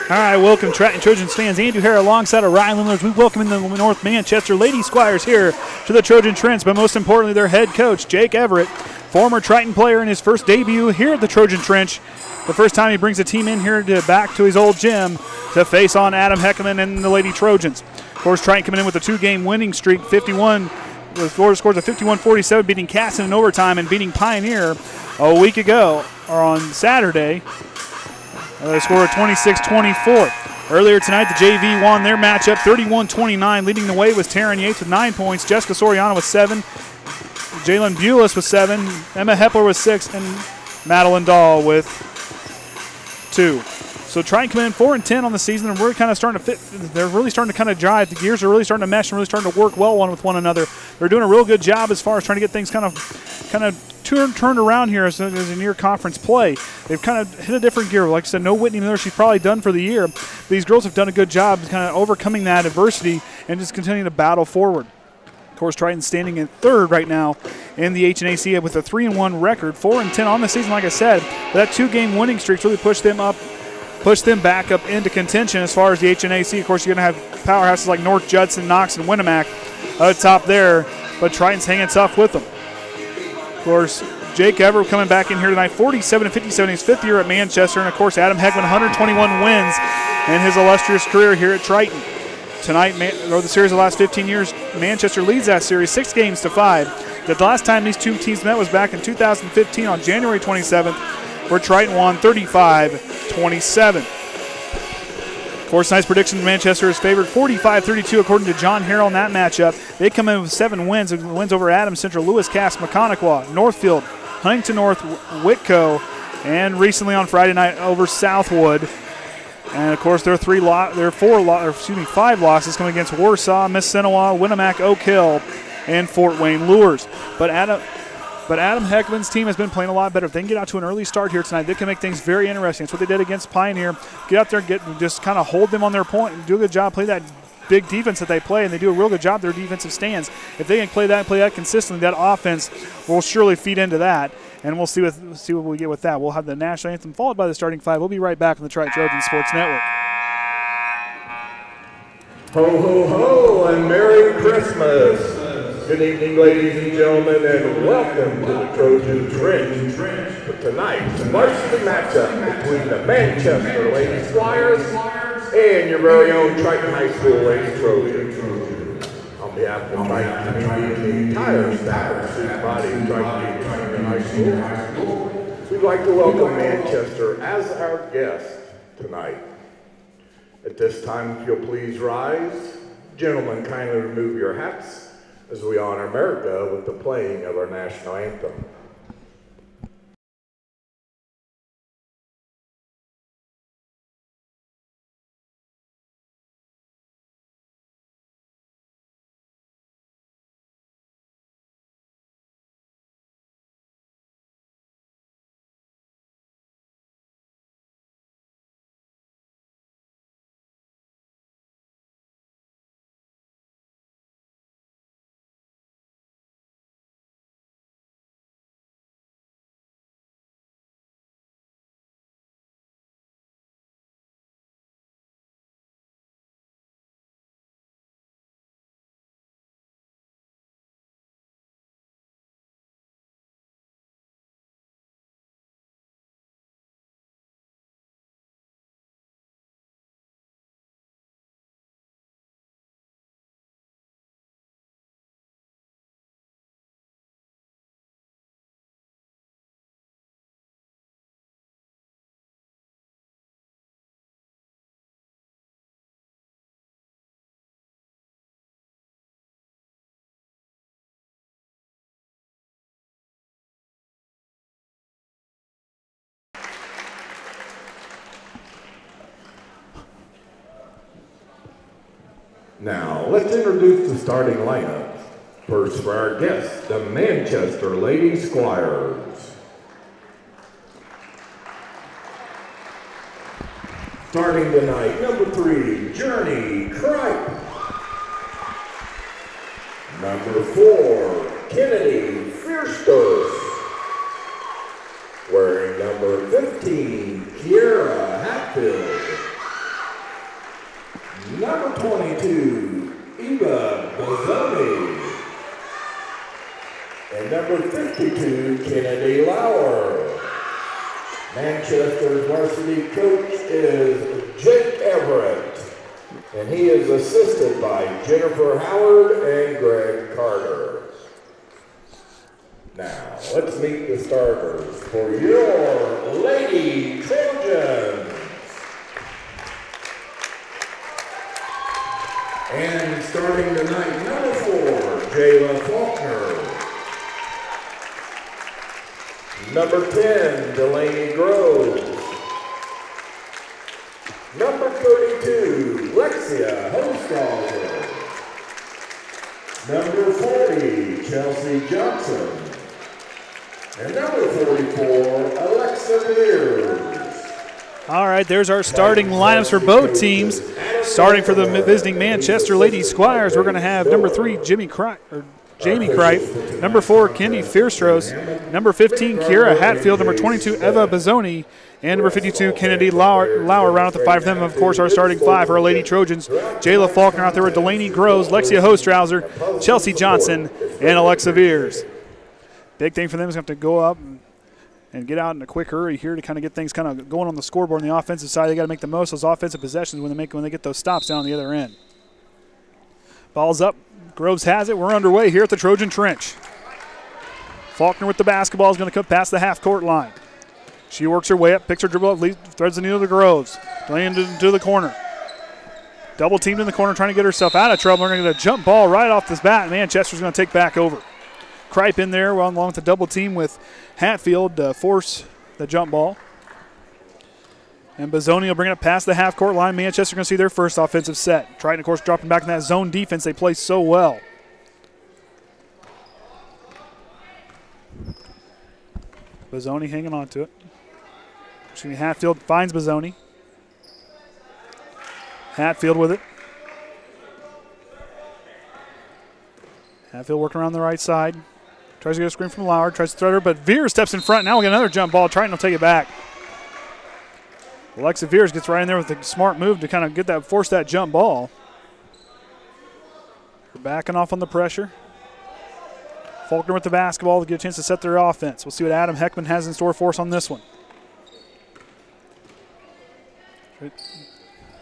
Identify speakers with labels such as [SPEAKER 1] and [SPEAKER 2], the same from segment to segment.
[SPEAKER 1] All right, welcome Triton Trojans fans. Andrew here alongside Orion Lemler. We welcome in the North Manchester Lady Squires here to the Trojan Trents, but most importantly, their head coach, Jake Everett, former Triton player in his first debut here at the Trojan Trench. The first time he brings the team in here back to his old gym to face on Adam Heckaman and the Lady Trojans. Of course, Triton coming in with a 2-game winning streak, 51. The scores of 51-47, beating Casson in overtime and beating Pioneer a week ago, or on Saturday. The score of 26-24. Earlier tonight, the JV won their matchup 31-29. Leading the way was Taren Yates with 9 points, Jessica Soriano with 7, Jaelyn Bules with 7, Emma Hepler with 6, and Madeline Doll with 2. So Triton come in 4-10 on the season, and we're kind of starting to fit. They're really starting to kind of drive. The gears are really starting to mesh and really starting to work well with one another. They're doing a real good job as far as trying to get things kind of turned around here as a near conference play. They've kind of hit a different gear. Like I said, no Whytnie Miller. She's probably done for the year. These girls have done a good job kind of overcoming that adversity and just continuing to battle forward. Of course, Triton's standing in third right now in the IHSAA with a 3-1 record, 4-10 on the season, like I said. But that 2-game winning streak really pushed them back up into contention as far as the HNAC. Of course, you're going to have powerhouses like North Judson, Knox, and Winnemac top there, but Triton's hanging tough with them. Of course, Jake Everett coming back in here tonight, 47-57, his 5th year at Manchester, and of course, Adam Heckaman, 121 wins in his illustrious career here at Triton. Tonight, or the series of the last 15 years, Manchester leads that series 6-5. The last time these two teams met was back in 2015 on January 27th, where Triton won 35-27. Of course, tonight's prediction, Manchester is favored 45-32 according to John Harrell in that matchup. They come in with 7 wins over Adams Central, Lewis Cass, Mechaniqua, Northfield, Huntington North, Whitco, and recently on Friday night over Southwood. And of course, there are 5 losses coming against Warsaw, Mississinewa, Winnemac, Oak Hill, and Fort Wayne Lures. But Adam Heckaman's team has been playing a lot better. If they can get out to an early start here tonight, they can make things very interesting. That's what they did against Pioneer. Get out there, just kind of hold them on their point, and do a good job, play that big defense that they play, and they do a real good job their defensive stands. If they can play that consistently, that offense will surely feed into that, and we'll see what we get with that. We'll have the national anthem followed by the starting 5. We'll be right back on the Triton Trojan Sports Network.
[SPEAKER 2] Ho, ho, ho, and Merry Christmas. Good evening, ladies and gentlemen, and welcome to the Trojan Trench. For tonight's varsity matchup between the Manchester Lady Squires and your very own Triton High School Lady Trojans. On behalf of the Triton and the entire staff of student body of Triton High School, we'd like to welcome Manchester as our guest tonight. At this time, if you'll please rise. Gentlemen, kindly remove your hats as we honor America with the playing of our national anthem. Now, let's introduce the starting lineup. First for our guests, the Manchester Lady Squires. Starting tonight, number 3, Journey Cripe. Number 4, Kennedy Fierster. Wearing number 15, Kiera Hatfield. Number 22, Eva Bozzoni. And number 52, Kennedy Lauer. Manchester's varsity coach is Jake Everett, and he is assisted by Jennifer Howard and Greg Carter. Now, let's meet the starters for your Lady Trojans. And starting tonight, number 4, Jaela Faulkner. Number 10, Delanie Groves. Number 32, Lexia Hostrawser. Number 40, Chelsea Johnson. And number 44, Alyxa Viers.
[SPEAKER 1] All right, there's our starting lineups for both teams. Starting for the visiting Manchester Lady Squires, we're going to have number 3, Jamie Kripe. Number 4, Kendi Fierstros. Number 15, Kiera Hatfield. Number 22, Eva Bozzoni. And number 52, Kennedy Lauer round out the 5 of them. Of course, our starting 5 for our Lady Trojans. Jaela Faulkner out there with Delanie Groves, Lexia Hostrawser, Chelsea Johnson, and Alyxa Viers. Big thing for them is going to have to go up and get out in a quick hurry here to kind of get things kind of going on the scoreboard on the offensive side. They got to make the most of those offensive possessions when they get those stops down on the other end. Ball's up. Groves has it. We're underway here at the Trojan Trench. Faulkner with the basketball is going to come past the half-court line. She works her way up, picks her dribble up, threads the needle to Groves. Laying into the corner. Double teamed in the corner, trying to get herself out of trouble. We're going to get a jump ball right off this bat. Manchester's going to take back over. Kripe in there, along with the double team with Hatfield to force the jump ball. And Bozzoni will bring it up past the half-court line. Manchester going to see their first offensive set. Triton, of course, dropping back in that zone defense they play so well. Bozzoni hanging on to it. Hatfield finds Bozzoni. Hatfield with it. Hatfield working around the right side. Tries to get a screen from Lauer. Tries to thread her, but Viers steps in front. Now we get another jump ball. Triton will take it back. Alyxa Viers gets right in there with a smart move to kind of get that, force that jump ball. They're backing off on the pressure. Faulkner with the basketball to get a chance to set their offense. We'll see what Adam Heckaman has in store for us on this one.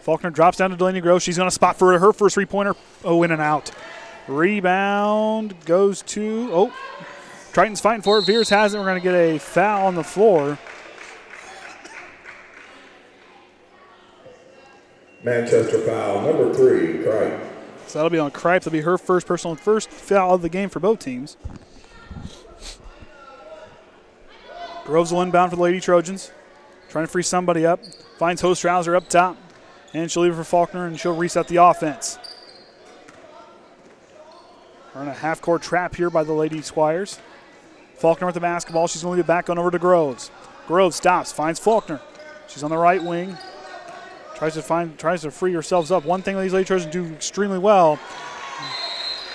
[SPEAKER 1] Faulkner drops down to Delanie Groves. She's going to spot for her first three-pointer. Oh, in and out. Rebound goes to, Triton's fighting for it. Viers has it. We're going to get a foul on the floor.
[SPEAKER 2] Manchester foul, number 3, Kripe.
[SPEAKER 1] So that'll be on Kripe. That'll be her first foul of the game for both teams. Groves will inbound for the Lady Trojans. Trying to free somebody up. Finds Hostrawser up top. And she'll leave it for Faulkner, and she'll reset the offense. We're in a half-court trap here by the Lady Squires. Faulkner with the basketball. She's going to be back on over to Groves. Groves stops, finds Faulkner. She's on the right wing. Tries to free herself up. One thing these Lady Trojans do extremely well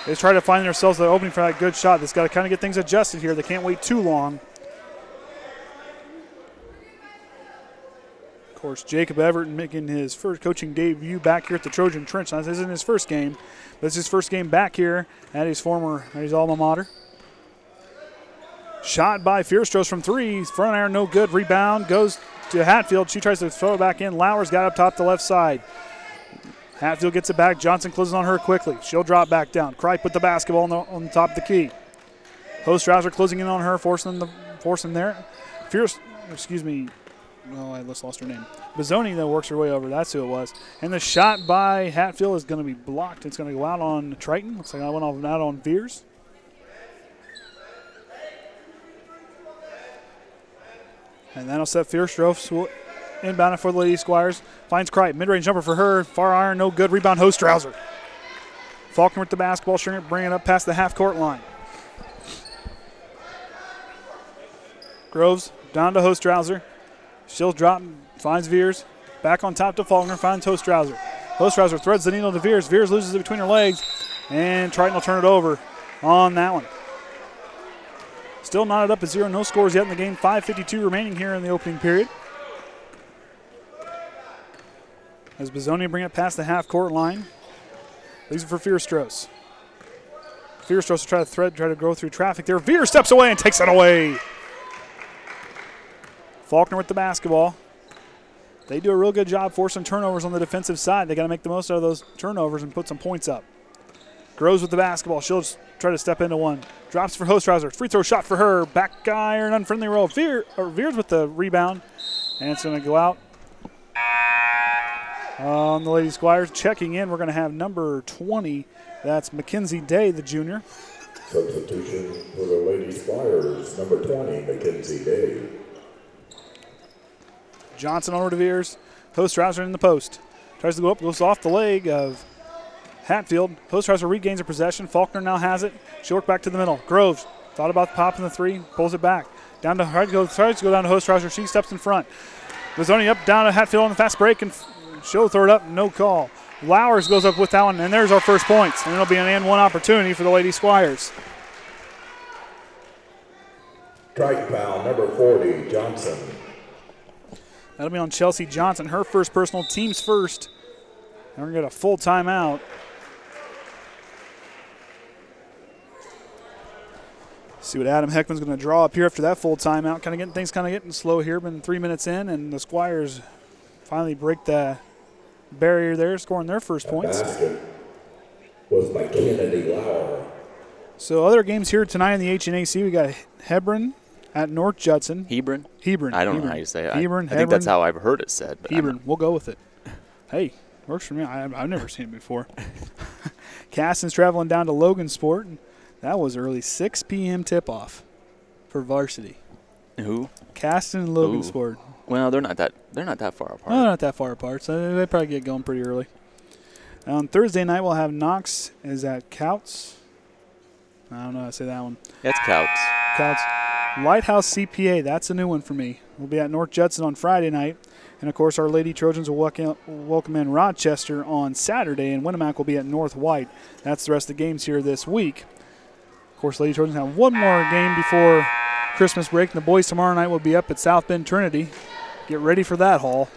[SPEAKER 1] is try to find themselves the opening for that good shot. They've got to kind of get things adjusted here. They can't wait too long. Of course, Jacob Everett making his first coaching debut back here at the Trojan Trench. Now, this isn't his first game, but it's his first game back here at his alma mater. Shot by Fierstros from 3. Front iron, no good. Rebound goes to Hatfield. She tries to throw it back in. Lauer's got up top the left side. Hatfield gets it back. Johnson closes on her quickly. She'll drop back down. Kripe with the basketball on the top of the key. Hostrawser closing in on her, forcing there. I just lost her name. Bozzoni, though, works her way over. That's who it was. And the shot by Hatfield is going to be blocked. It's going to go out on Triton. Looks like I went out on Viers. And that'll set Fierstros inbound for the Lady Squires. Finds Kripe. Mid-range jumper for her. Far iron, no good. Rebound, Hostrawser. Faulkner with the basketball, bringing it up past the half-court line. Groves down to Hostrawser. She'll drop, finds Viers. Back on top to Faulkner, finds Hostrawser. Hostrawser threads the needle to Viers. Viers loses it between her legs, and Triton will turn it over on that one. Still knotted up at 0. No scores yet in the game. 5:52 remaining here in the opening period. as Bizzoni bring it past the half-court line. Leaves it for Fierstros. Fierstros will try to go through traffic there. Viers steps away and takes it away. Faulkner with the basketball. They do a real good job forcing turnovers on the defensive side. They got to make the most out of those turnovers and put some points up. Groves with the basketball. She'll just try to step into one. Drops for Hostrawser. Free throw shot for her. Back iron, unfriendly roll. Viers with the rebound. And it's going to go out on the Lady Squires. Checking in, we're going to have number 20. That's Mackenzie Day, the junior.
[SPEAKER 2] Substitution for the Lady Squires, number 20, Mackenzie Day.
[SPEAKER 1] Johnson over to Viers. Hostrawser in the post. Tries to go up, goes off the leg of Hatfield. Hostrawser regains her possession. Faulkner now has it. She'll work back to the middle. Groves thought about popping the three, pulls it back. Down to tries to go down to Hostrawser. She steps in front. Bizzoni up, down to Hatfield on the fast break, and she'll throw it up. No call. Lowers goes up with that one, and there's our first points. And it'll be an and one opportunity for the Lady Squires.
[SPEAKER 2] Triton foul, number 40, Johnson.
[SPEAKER 1] That'll be on Chelsea Johnson, her first personal, team's first. And we're going to get a full timeout. See what Adam Heckaman's going to draw up here after that full timeout. Things getting slow here. Been 3 minutes in, and the Squires finally break the barrier there, scoring their first points.
[SPEAKER 2] Basket was by Kennedy Lauer.
[SPEAKER 1] So other games here tonight in the HNAC, we got Hebron at North Judson.
[SPEAKER 3] Hebron?
[SPEAKER 1] Hebron.
[SPEAKER 3] I don't know how you say it.
[SPEAKER 1] Hebron,
[SPEAKER 3] I think that's how I've heard it said. But
[SPEAKER 1] Hebron. We'll go with it. Hey, works for me. I've never seen it before. Caston's traveling down to Logansport. That was early 6 p.m. tip-off for Varsity.
[SPEAKER 3] Who?
[SPEAKER 1] Caston and Logansport.
[SPEAKER 3] Well, they're not that far apart.
[SPEAKER 1] No, they're not that far apart, so they probably get going pretty early. On Thursday night, we'll have Knox is at Couts. I don't know how to say that one.
[SPEAKER 3] That's Couts.
[SPEAKER 1] Couts. Lighthouse CPA, that's a new one for me. We'll be at North Judson on Friday night. And, of course, our Lady Trojans will welcome in Rochester on Saturday, and Winnemac will be at North White. That's the rest of the games here this week. Of course, Lady Trojans have one more game before Christmas break, and the boys tomorrow night will be up at South Bend Trinity. Get ready for that haul.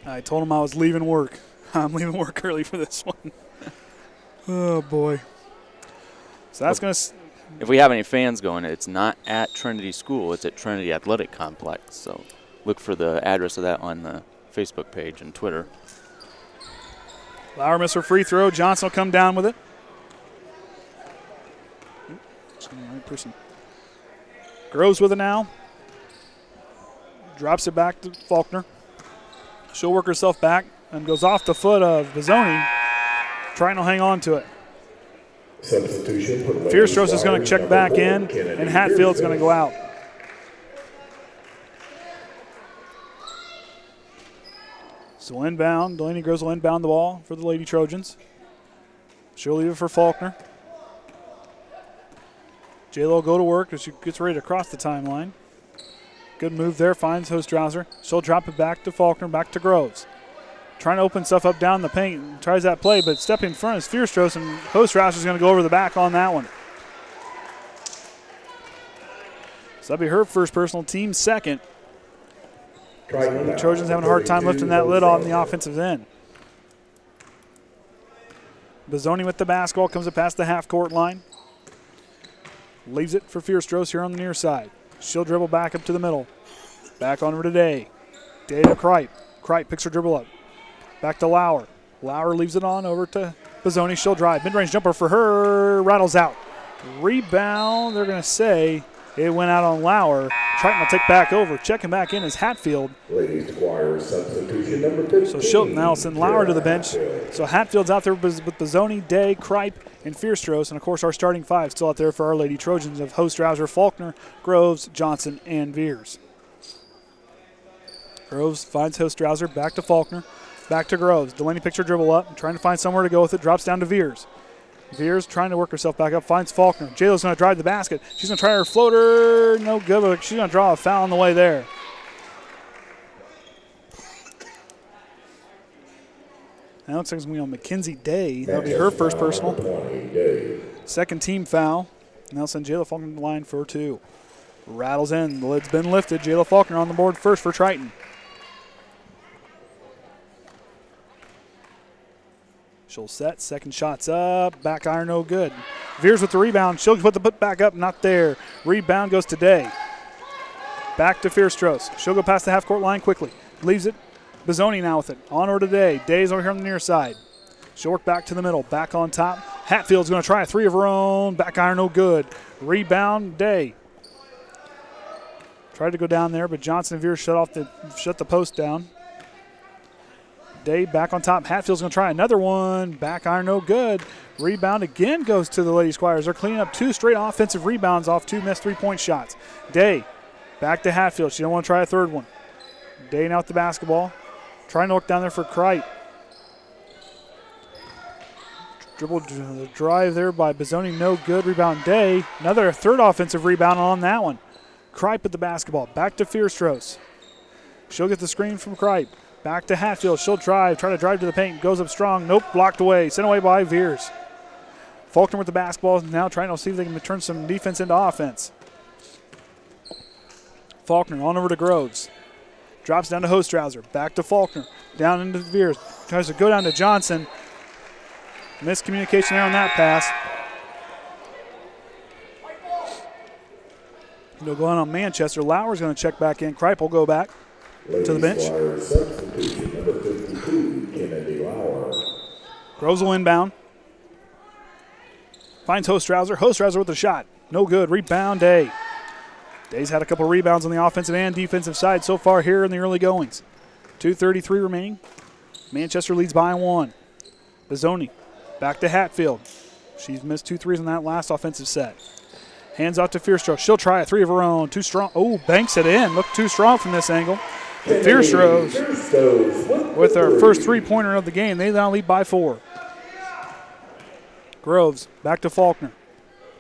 [SPEAKER 1] I told them I was leaving work. I'm leaving work early for this one. Oh, boy. So that's going to...
[SPEAKER 3] If we have any fans going, it's not at Trinity School. It's at Trinity Athletic Complex. So look for the address of that on the Facebook page and Twitter.
[SPEAKER 1] Lauer missed her free throw. Johnson will come down with it. Right person. Groves with it now. Drops it back to Faulkner. She'll work herself back and goes off the foot of Bizzoni. Triton will hang on to it.
[SPEAKER 2] Substitution.
[SPEAKER 1] Fierstros is going to check back in, and Hatfield's going to go out. So inbound, Delanie Groves will inbound the ball for the Lady Trojans. She'll leave it for Faulkner. Jaela will go to work as she gets ready to cross the timeline. Good move there, finds Hostrawser. She'll drop it back to Faulkner, back to Groves. Trying to open stuff up down the paint. Tries that play, but stepping in front is Fierstros, and Hostrawser is going to go over the back on that one. So that'll be her first personal, team second. So the Trojans having a hard time lifting that lid on the offensive end. Bizzoni with the basketball, comes it past the half-court line. Leaves it for Fierstros here on the near side. She'll dribble back up to the middle. Back on her to Day. Day to Kripe. Kripe picks her dribble up. Back to Lauer. Lauer leaves it on over to Bizzoni. She'll drive. Mid-range jumper for her. Rattles out. Rebound, they're going to say it went out on Lauer. Triton will take back over. Checking back in is Hatfield.
[SPEAKER 2] Ladies Squires substitution number 15.
[SPEAKER 1] So Shilton now send Lauer to the bench. So Hatfield's out there with Bizzoni, Day, Kripe, and Fierstros. And, of course, our starting five still out there for our Lady Trojans of Hostrawser, Faulkner, Groves, Johnson, and Viers. Groves finds Hostrawser. Back to Faulkner. Back to Groves. Delanie picks her dribble up. Trying to find somewhere to go with it. Drops down to Viers. Viers trying to work herself back up. Finds Faulkner. Jaela's going to drive the basket. She's going to try her floater. No good, but she's going to draw a foul on the way there. Now it looks like it's going to be on Mackenzie Day. That'll be her first personal. Second team foul. Now send Jaela Faulkner to the line for two. Rattles in. The lid's been lifted. Jaela Faulkner on the board first for Triton. She'll set. Second shot's up. Back iron, no good. Viers with the rebound. She'll put the put back up. Not there. Rebound goes to Day. Back to Fierstrose. She'll go past the half-court line quickly. Leaves it. Bizzoni now with it. On her to Day. Day's over here on the near side. She'll work back to the middle. Back on top. Hatfield's going to try a three of her own. Back iron, no good. Rebound, Day. Tried to go down there, but Johnson and Viers shut the post down. Day back on top. Hatfield's going to try another one. Back iron, no good. Rebound again goes to the Lady Squires. They're cleaning up 2 straight offensive rebounds off 2 missed 3-point shots. Day back to Hatfield. She don't want to try a third one. Day now with the basketball. Trying to look down there for Kripe. Dribble drive there by Bizzoni, no good. Rebound, Day. Another third offensive rebound on that one. Kripe at the basketball. Back to Fierstrose. She'll get the screen from Kripe. Back to Hatfield. She'll try to drive to the paint. Goes up strong. Nope, blocked away. Sent away by Viers. Faulkner with the basketball. Now trying to see if they can turn some defense into offense. Faulkner on over to Groves. Drops down to Hostrawser. Back to Faulkner. Down into Viers. Tries to go down to Johnson. Miscommunication there on that pass. They'll go on Manchester. Lauer's going to check back in. Kripe will go back to the bench. Groves will inbound. Finds Hostrawser. Hostrawser with the shot. No good. Rebound, Day. Day's had a couple rebounds on the offensive and defensive side so far here in the early goings. 2:33 remaining. Manchester leads by 1. Bizzoni back to Hatfield. She's missed 2 threes on that last offensive set. Hands off to Fierstrose. She'll try a three of her own. Too strong. Oh, banks it in. Looked too strong from this angle. Fierstrose with her first three-pointer of the game. They now lead by 4. Groves back to Faulkner.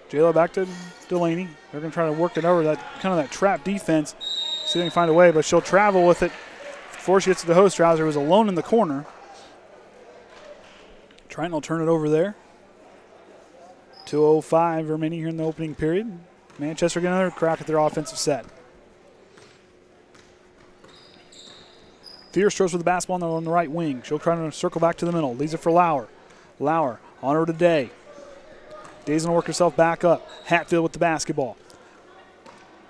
[SPEAKER 1] Jaela back to Delanie. They're going to try to work it over that kind of that trap defense. See if they can find a way, but she'll travel with it before she gets to the Hostrawser, who was alone in the corner. Triton will turn it over there. 2:05 remaining here in the opening period. Manchester get another crack at their offensive set. Fierstrose with the basketball on the right wing. She'll try to circle back to the middle. Leaves it for Lauer. Lauer on her to Day. Day's going to work herself back up. Hatfield with the basketball.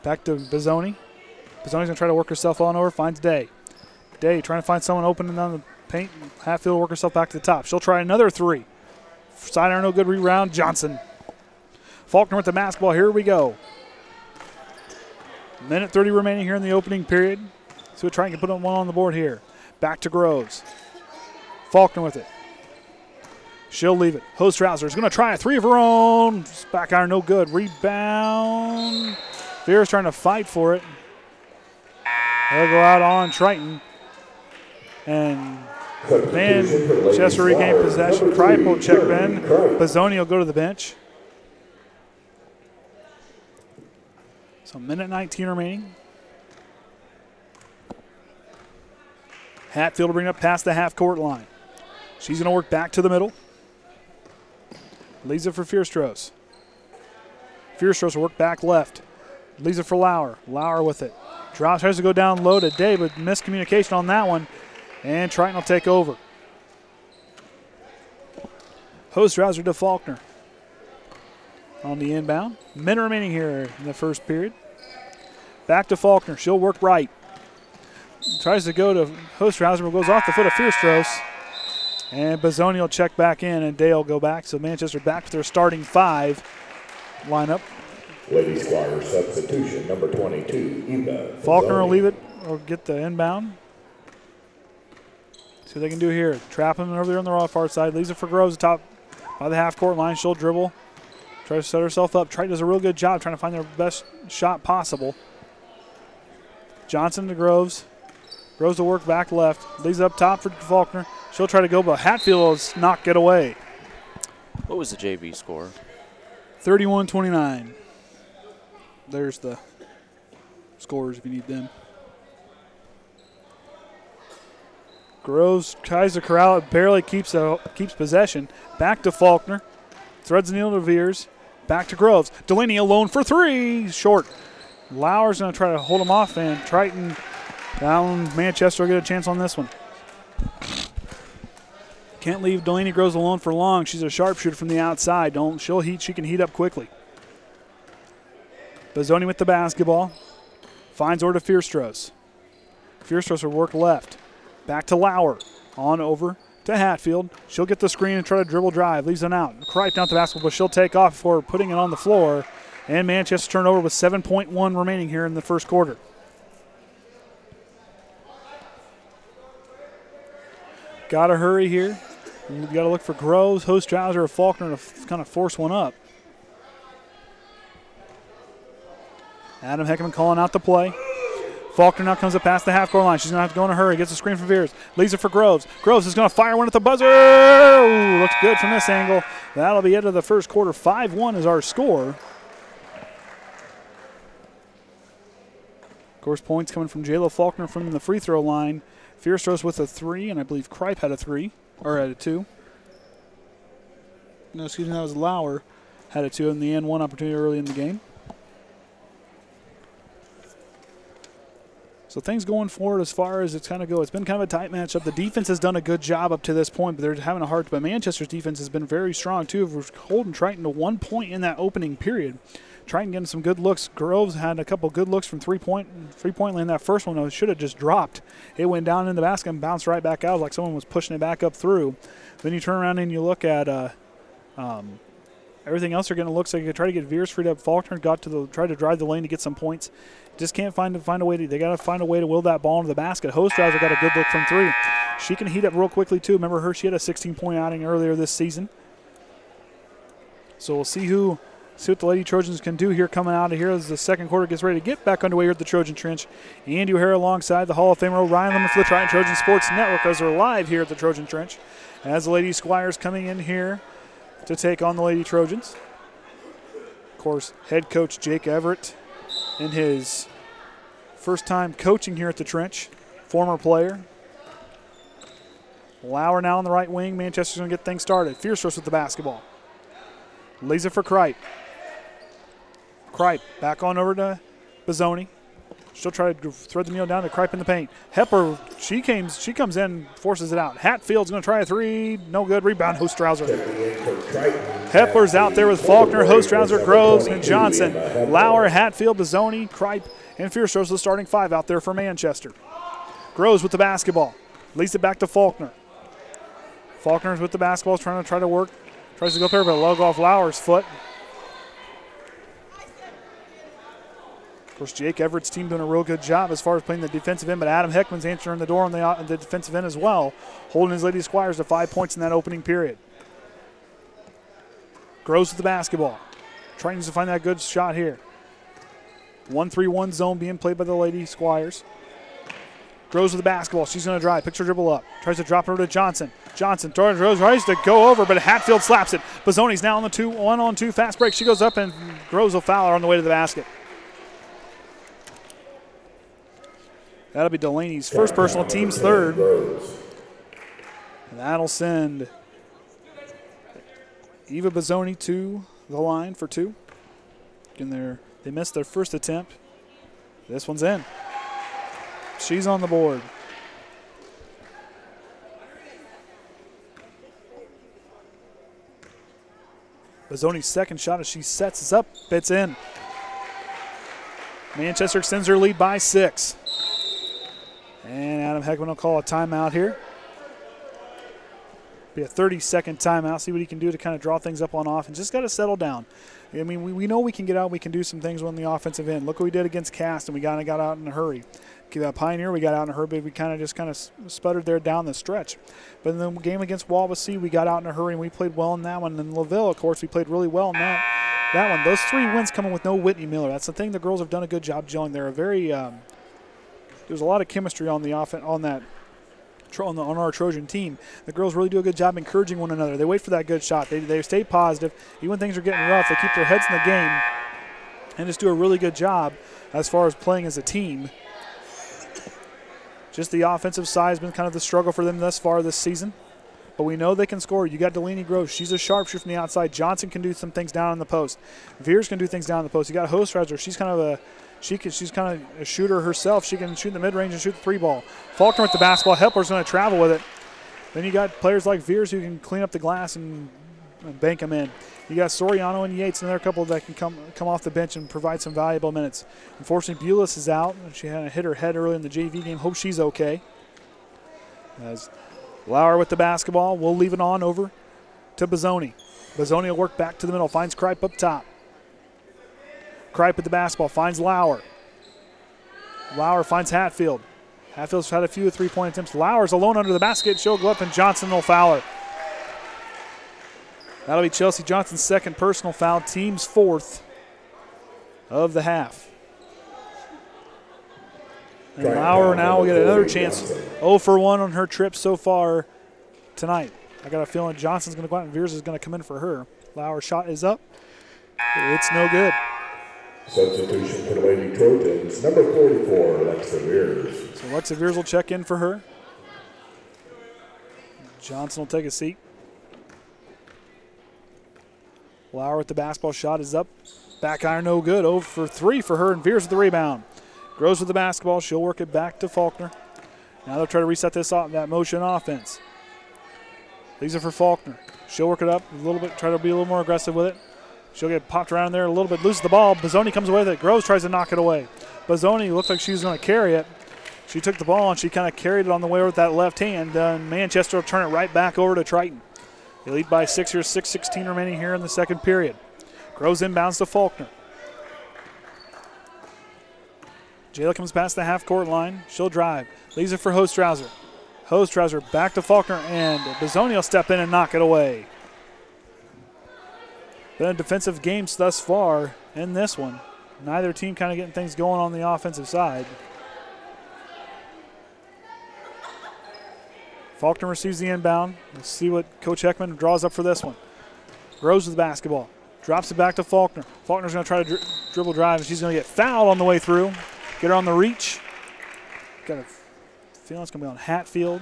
[SPEAKER 1] Back to Bizzoni. Bizzoni's going to try to work herself on over. Finds Day. Day trying to find someone open on the paint. Hatfield will work herself back to the top. She'll try another three. Side iron, no good. Rebound, Johnson. Faulkner with the basketball. Here we go. Minute 30 remaining here in the opening period. So we're trying to put one on the board here. Back to Groves. Faulkner with it. She'll leave it. Hostrawser is going to try a three of her own. Back iron, no good. Rebound. Viers trying to fight for it. They'll go out on Triton. And Manchester regain possession. Kripe will check in. Bizzoni will go to the bench. So minute 19 remaining. Hatfield will bring it up past the half-court line. She's going to work back to the middle. Leaves it for Fierstrose. Fierstrose will work back left. Leaves it for Lauer. Lauer with it. Drops, tries to go down low to Day, but miscommunication on that one. And Triton will take over. Hostrawser to Faulkner. On the inbound. Minute remaining here in the first period. Back to Faulkner. She'll work right. Tries to go to Hostrawser, but goes off the foot of Fierstrose. And Bizzoni will check back in, and Day will go back. So Manchester back with their starting 5 lineup.
[SPEAKER 2] Lady Squire substitution, number 22, Eva.
[SPEAKER 1] Faulkner will leave it or get the inbound. See what they can do here. Trap him over there on the far side. Leaves it for Groves top by the half-court line. She'll dribble. Tries to set herself up. Triton does a real good job trying to find their best shot possible. Johnson to Groves. Groves will work back left. Leaves it up top for Faulkner. She'll try to go, but Hatfield will not get away.
[SPEAKER 3] What was the JV score?
[SPEAKER 1] 31-29. There's the scores if you need them. Groves tries to corral it, barely keeps possession. Back to Faulkner. Threads the needle to Viers. Back to Groves. Delanie alone for 3. Short. Lauer's going to try to hold him off, and Triton down. Manchester will get a chance on this one. Can't leave Delanie Groves alone for long. She's a sharpshooter from the outside. She can heat up quickly. Bozzoni with the basketball. Finds over to Fierstros. Fierstros will work left. Back to Lauer. On over to Hatfield. She'll get the screen and try to dribble drive. Leaves it out. Cripe down the basketball, but she'll take off before putting it on the floor. And Manchester turnover with 7.1 remaining here in the first quarter. Got to hurry here. You got to look for Groves, Hostrawser, or Faulkner to kind of force one up. Adam Heckaman calling out the play. Faulkner now comes up past the half-court line. She's going to have to go in a hurry. Gets a screen from Viers. Leaves it for Groves. Groves is going to fire one at the buzzer. Ooh, looks good from this angle. That'll be it of the first quarter. 5-1 is our score. Of course, points coming from Jaela Faulkner from the free throw line. Fierstros with a 3, and I believe Cripe had a 3, or had a 2. No, excuse me, that was Lauer. Had a 2 in the end, one opportunity early in the game. So things going forward as far as it's kind of go. It's been kind of a tight matchup. The defense has done a good job up to this point, but they're having a hard time. But Manchester's defense has been very strong, too. We're holding Triton to 1 point in that opening period. Triton getting some good looks. Groves had a couple good looks from three-point land. That first one should have just dropped. It went down in the basket and bounced right back out like someone was pushing it back up through. Then you turn around and you look at everything else. They're going to look like they try to get Viers freed up. Faulkner tried to drive the lane to get some points. Just can't find a way to. They got to find a way to will that ball into the basket. Hostrawser got a good look from 3. She can heat up real quickly too. Remember her? She had a 16-point outing earlier this season. So we'll see what the Lady Trojans can do here coming out of here as the second quarter gets ready to get back underway here at the Trojan Trench. Andy O'Hara alongside the Hall of Famer Orion Lemler for the Triton Trojan Sports Network as we're live here at the Trojan Trench. As the Lady Squires coming in here to take on the Lady Trojans. Of course, head coach Jake Everett in his first time coaching here at the Trench, former player. Lauer now on the right wing. Manchester's going to get things started. Fierstros with the basketball. Leaves it for Cripe. Cripe back on over to Bozzoni. She'll try to thread the needle down to Cripe in the paint. Hepler, she comes in, forces it out. Hatfield's going to try a 3. No good. Rebound, Hostrawser. Hepler's out there with Faulkner, Hostrawser, Groves, and Johnson. Lauer, Hatfield, Bozzoni, Cripe, and Fierstros the starting 5 out there for Manchester. Groves with the basketball. Leads it back to Faulkner. Faulkner's with the basketball, trying to work. Tries to go up there, but lug off Lauer's foot. Of course, Jake Everett's team doing a real good job as far as playing the defensive end, but Adam Heckaman's answering the door on the defensive end as well, holding his Lady Squires to 5 points in that opening period. Groves with the basketball. Trying to find that good shot here. 1-3-1 zone being played by the Lady Squires. Groves with the basketball. She's going to drive. Picks her dribble up. Tries to drop it over to Johnson. Johnson tries to go over, but Hatfield slaps it. Bozzoni's now on the 1-on-2 fast break. She goes up, and Groves will foul her on the way to the basket. That'll be Delanie's first personal, team's third. And that'll send Eva Bozzoni to the line for 2. Again, they missed their first attempt. This one's in. She's on the board. Bozzoni's second shot as she sets us up. It's in. Manchester extends her lead by 6. And Adam Heckaman will call a timeout here. Be a 30-second timeout. See what he can do to kind of draw things up on offense. Just got to settle down. I mean, we know we can get out. We can do some things on the offensive end. Look what we did against Cast, and we kind of got out in a hurry. Pioneer, we got out in a hurry, but we kind of sputtered there down the stretch. But in the game against Wabasee, we got out in a hurry, and we played well in that one. And Laville, of course, we played really well in that one. Those 3 wins coming with no Whytnie Miller. That's the thing. The girls have done a good job gelling. They're a very there's a lot of chemistry on the offense on our Trojan team. The girls really do a good job encouraging one another. They wait for that good shot. They stay positive. Even when things are getting rough, they keep their heads in the game and just do a really good job as far as playing as a team. Just the offensive side has been kind of the struggle for them thus far this season. But we know they can score. You got Delanie Groves. She's a sharpshooter from the outside. Johnson can do some things down in the post. Viers can do things down in the post. You got Hostrawser. She's kind of a shooter herself. She can shoot in the mid-range and shoot the 3 ball. Faulkner with the basketball. Hepler's going to travel with it. Then you got players like Viers who can clean up the glass and bank them in. You got Soriano and Yates, another couple that can come off the bench and provide some valuable minutes. Unfortunately, Bules is out. She had to hit her head early in the JV game. Hope she's okay. As Lauer with the basketball, we'll leave it on over to Bozzoni. Bozzoni will work back to the middle, finds Kripe up top. Kripe with the basketball, finds Lauer. Lauer finds Hatfield. Hatfield's had a few 3-point attempts. Lauer's alone under the basket. She'll go up and Johnson will foul her. That'll be Chelsea Johnson's second personal foul, team's fourth of the half. And Lauer now will get another chance. 0 for 1 on her trip so far tonight. I got a feeling Johnson's going to go out and Viers is going to come in for her. Lauer's shot is up. It's no good.
[SPEAKER 2] Substitution for the Lady Trojans, number 44, Alyxa Viers.
[SPEAKER 1] So Alyxa Viers will check in for her. Johnson will take a seat. Lauer with the basketball, shot is up. Back iron no good. 0 for 3 for her, and Viers with the rebound. Groves with the basketball. She'll work it back to Faulkner. Now they'll try to reset that motion offense. These are for Faulkner. She'll work it up a little bit, try to be a little more aggressive with it. She'll get popped around there a little bit, loses the ball. Bozzoni comes away with it. Groves tries to knock it away. Bozzoni looked like she was going to carry it. She took the ball and she kind of carried it on the way with that left hand. And Manchester will turn it right back over to Triton. They lead by 6 here, 6:16 remaining here in the second period. Groves inbounds to Faulkner. Jaela comes past the half-court line. She'll drive. Leaves it for Hostrawser. Hostrawser back to Faulkner, and Bozzoni will step in and knock it away. Been a defensive game thus far in this one. Neither team kind of getting things going on the offensive side. Faulkner receives the inbound. Let's see what Coach Heckaman draws up for this one. Groves with the basketball. Drops it back to Faulkner. Faulkner's going to try to dribble drive, and she's going to get fouled on the way through. Get her on the reach. Got a feeling it's going to be on Hatfield.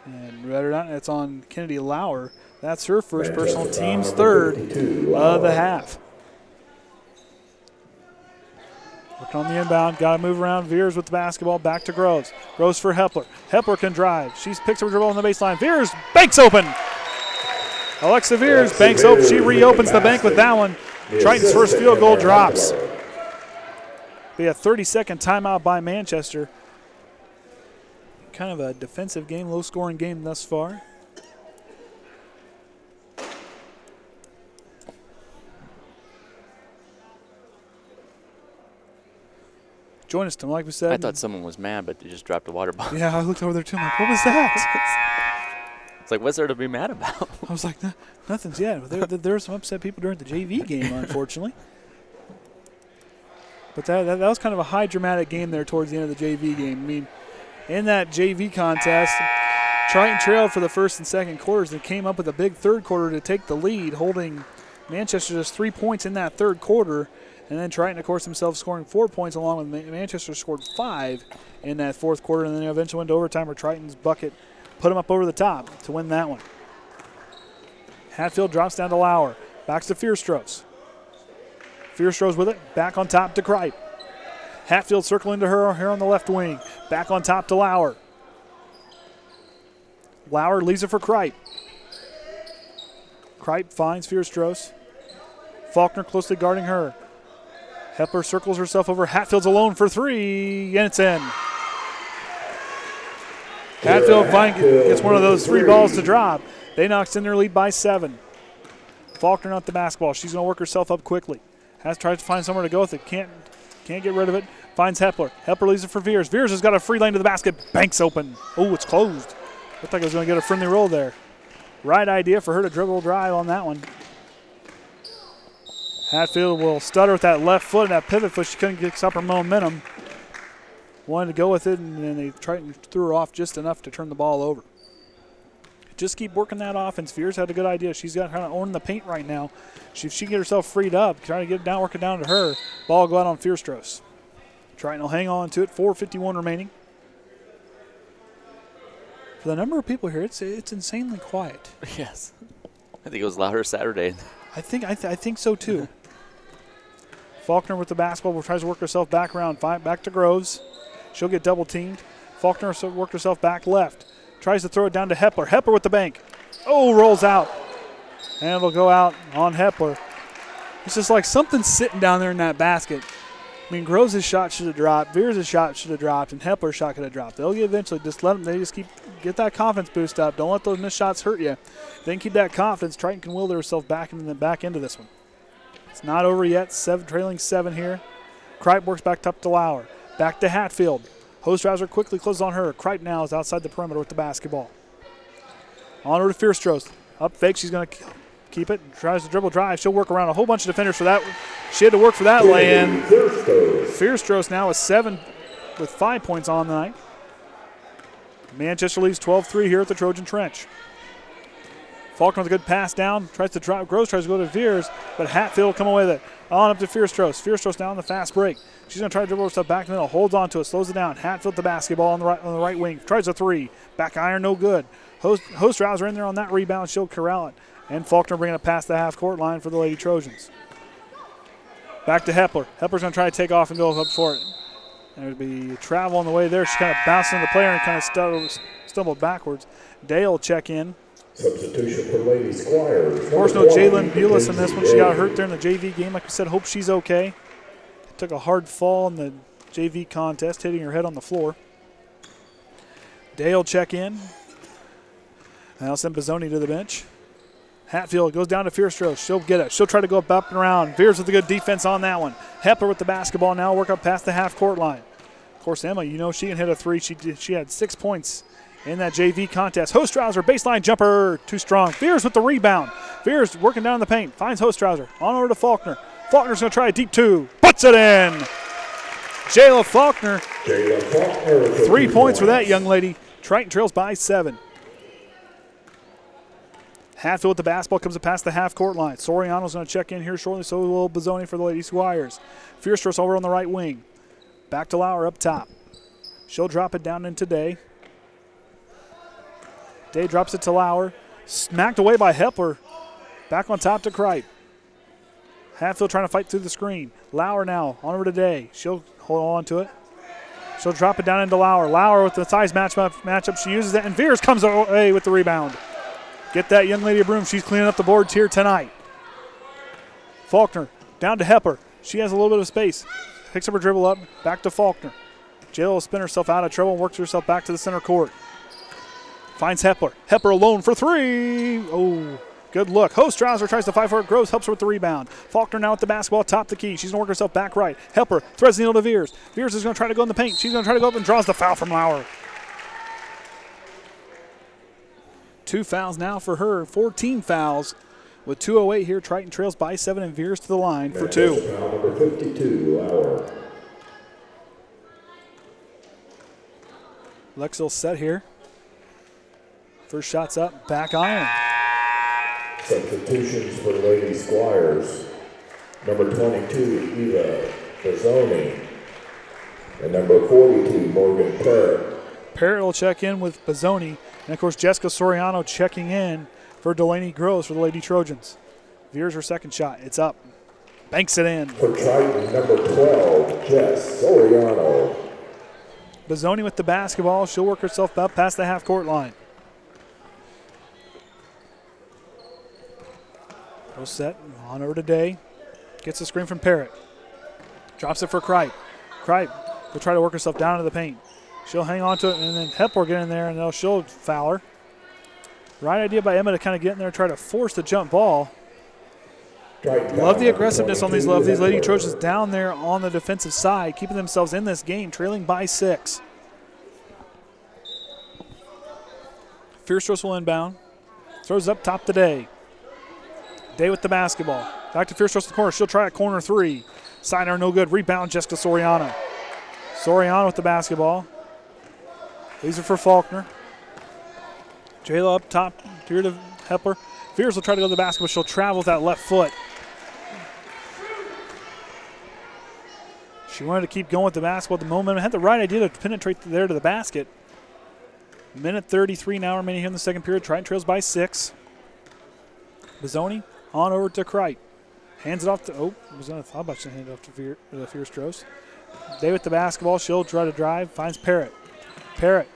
[SPEAKER 1] And rather not, it's on Kennedy Lauer. That's her first personal, team's third of the half. Working on the inbound, got to move around. Viers with the basketball, back to Groves. Groves for Hepler. Hepler can drive. She picks up a dribble on the baseline. Viers banks open. Alyxa Viers banks open. She reopens the bank with that one. Triton's first field goal drops. Be a 30-second timeout by Manchester. Kind of a defensive game, low-scoring game thus far. Join us, Tim, like we said.
[SPEAKER 3] I thought someone was mad, but they just dropped a water bottle.
[SPEAKER 1] Yeah, I looked over there, too. I'm like, what was that?
[SPEAKER 3] It's like, what's there to be mad about?
[SPEAKER 1] I was like, nothing's yet. There were some upset people during the JV game, unfortunately. But that was kind of a high dramatic game there towards the end of the JV game. I mean, in that JV contest, Triton trailed for the first and second quarters and came up with a big third quarter to take the lead, holding Manchester just 3 points in that third quarter. And then Triton, of course, themselves scoring 4 points, along with Manchester scored 5 in that fourth quarter. And then they eventually went to overtime where Triton's bucket put them up over the top to win that one. Hatfield drops down to Lauer. Backs to Fierstros. Fierstros with it. Back on top to Kripe. Hatfield circling to her here on the left wing. Back on top to Lauer. Lauer leaves it for Kripe. Kripe finds Fierstros. Faulkner closely guarding her. Hepler circles herself over. Hatfield's alone for 3, and it's in. Hatfield gets one of those 3 balls to drop. They knocks in their lead by 7. Faulkner not the basketball. She's going to work herself up quickly. Tries to find somewhere to go with it. Can't get rid of it. Finds Hepler. Hepler leaves it for Viers. Viers has got a free lane to the basket. Banks open. Oh, it's closed. Looked like it was going to get a friendly roll there. Right idea for her to dribble drive on that one. Hatfield will stutter with that left foot and that pivot foot. She couldn't get up her momentum. Wanted to go with it, and then they threw her off just enough to turn the ball over. Just keep working that offense. Viers had a good idea. She's got kind of owning the paint right now. If she can get herself freed up, trying to get it down, work it down to her. Ball will go out on Fierstros. Triton will hang on to it. 4:51 remaining. For the number of people here, it's insanely quiet.
[SPEAKER 3] Yes. I think it was louder Saturday.
[SPEAKER 1] I think so too. Faulkner with the basketball tries to work herself back around. Back to Groves. She'll get double teamed. Faulkner worked herself back left. Tries to throw it down to Hepler. Hepler with the bank. Oh, rolls out. And it'll go out on Hepler. It's just like something sitting down there in that basket. I mean, Groves' shot should have dropped, Viers' shot should have dropped, and Hepler's shot could have dropped. They'll eventually just let them, they just get that confidence boost up. Don't let those missed shots hurt you. They can keep that confidence. Triton can will themselves back into this one. It's not over yet. Trailing 7 here. Kripe works back up to Lauer. Back to Hatfield. Hostrawser quickly closes on her. Kripe now is outside the perimeter with the basketball. On over to Fierstros. Up fake. She's going to keep it. Tries to dribble drive. She'll work around a whole bunch of defenders for that. She had to work for that lay-in. Fierstros now with 5 points on the night. Manchester leads 12-3 here at the Trojan Trench. Faulkner with a good pass down. Tries to drop. Groves tries to go to Viers, but Hatfield will come away with it. On up to Fierstros. Fierstros now on the fast break. She's going to try to dribble herself back in the middle. Holds on to it. Slows it down. Hatfield the basketball on the right wing. Tries a 3. Back iron, no good. Hostrawser in there on that rebound. She'll corral it. And Faulkner bringing it past the half-court line for the Lady Trojans. Back to Hepler. Hepler's going to try to take off and go up for it. There would be travel on the way there. She kind of bounced into the player and kind of stumbled backwards. Dale will check in.
[SPEAKER 2] Substitution for Lady Squires.
[SPEAKER 1] Of course, no Jaelyn Bules in this one. She got hurt there in the JV game. Like we said, hope she's okay. Took a hard fall in the JV contest, hitting her head on the floor. Dale check in. Now send Bozzoni to the bench. Hatfield goes down to Fierstros. She'll get it. She'll try to go up and around. Viers with a good defense on that one. Hepler with the basketball now, work up past the half-court line. Of course, Emma, you know she can hit a 3. She had 6 points in that JV contest. Hostrawser, baseline jumper, too strong. Viers with the rebound. Viers working down in the paint, finds Hostrawser. On over to Faulkner. Faulkner's going to try a deep 2. Puts it in. Jaela Faulkner. 3 points for that young lady. Triton trails by 7. Hatfield with the basketball comes past the half-court line. Soriano's going to check in here shortly, so will Bozzoni for the Lady Squires. Fierstros over on the right wing. Back to Lauer up top. She'll drop it down into Day. Day drops it to Lauer. Smacked away by Hepler. Back on top to Kripe. Hatfield trying to fight through the screen. Lauer now on over to Day. She'll hold on to it. She'll drop it down into Lauer. Lauer with the size matchup. She uses it, and Viers comes away with the rebound. Get that young lady a broom. She's cleaning up the boards here tonight. Faulkner down to Hepler. She has a little bit of space. Picks up her dribble up. Back to Faulkner. Jael will spin herself out of trouble and works herself back to the center court. Finds Hepler. Hepler alone for 3. Oh, good look. Hostrawser tries to fight for it. Groves helps her with the rebound. Faulkner now with the basketball, top the key. She's going to work herself back right. Hepler threads the needle to Viers. Viers is going to try to go in the paint. She's going to try to go up and draws the foul from Lauer. 2 fouls now for her. 14 fouls with 2:08 here. Triton trails by 7 and Viers to the line for 2.
[SPEAKER 2] Foul number 52, Lauer.
[SPEAKER 1] Lexia set here. First shot's up. Back iron.
[SPEAKER 2] Substitutions for Lady Squires. Number 22, Eva Bozzoni. And number 42, Morgan Parrott.
[SPEAKER 1] Parrott will check in with Bozzoni. And, of course, Jessica Soriano checking in for Delanie Groves for the Lady Trojans. Viers her second shot. It's up. Banks it in.
[SPEAKER 2] For Triton, number 12, Jess Soriano.
[SPEAKER 1] Bozzoni with the basketball. She'll work herself up past the half-court line. Go set. On over to Day. Gets the screen from Parrott. Drops it for Kripe. Kripe will try to work herself down into the paint. She'll hang on to it, and then Hepler get in there, and she'll foul her. Right idea by Emma to kind of get in there and try to force the jump ball. Love the aggressiveness on these Lady Trojans down there on the defensive side, keeping themselves in this game, trailing by 6. Fierstros will inbound. Throws up top to Day. Day with the basketball. Back to Fierstros in the corner. She'll try a corner 3. Sidearm no good. Rebound Jessica Soriano. Soriano with the basketball. These are for Faulkner. Jaela up top here to Hepler. Viers will try to go to the basket, but she'll travel with that left foot. She wanted to keep going with the basketball at the moment. Had the right idea to penetrate there to the basket. Minute 33 now remaining here in the second period. Triton trails by 6. Bozzoni on over to Kripe. Hands it off to, I thought about to hand it off to Fierstros. Day with the basketball. She'll try to drive. Finds Parrott. Parrott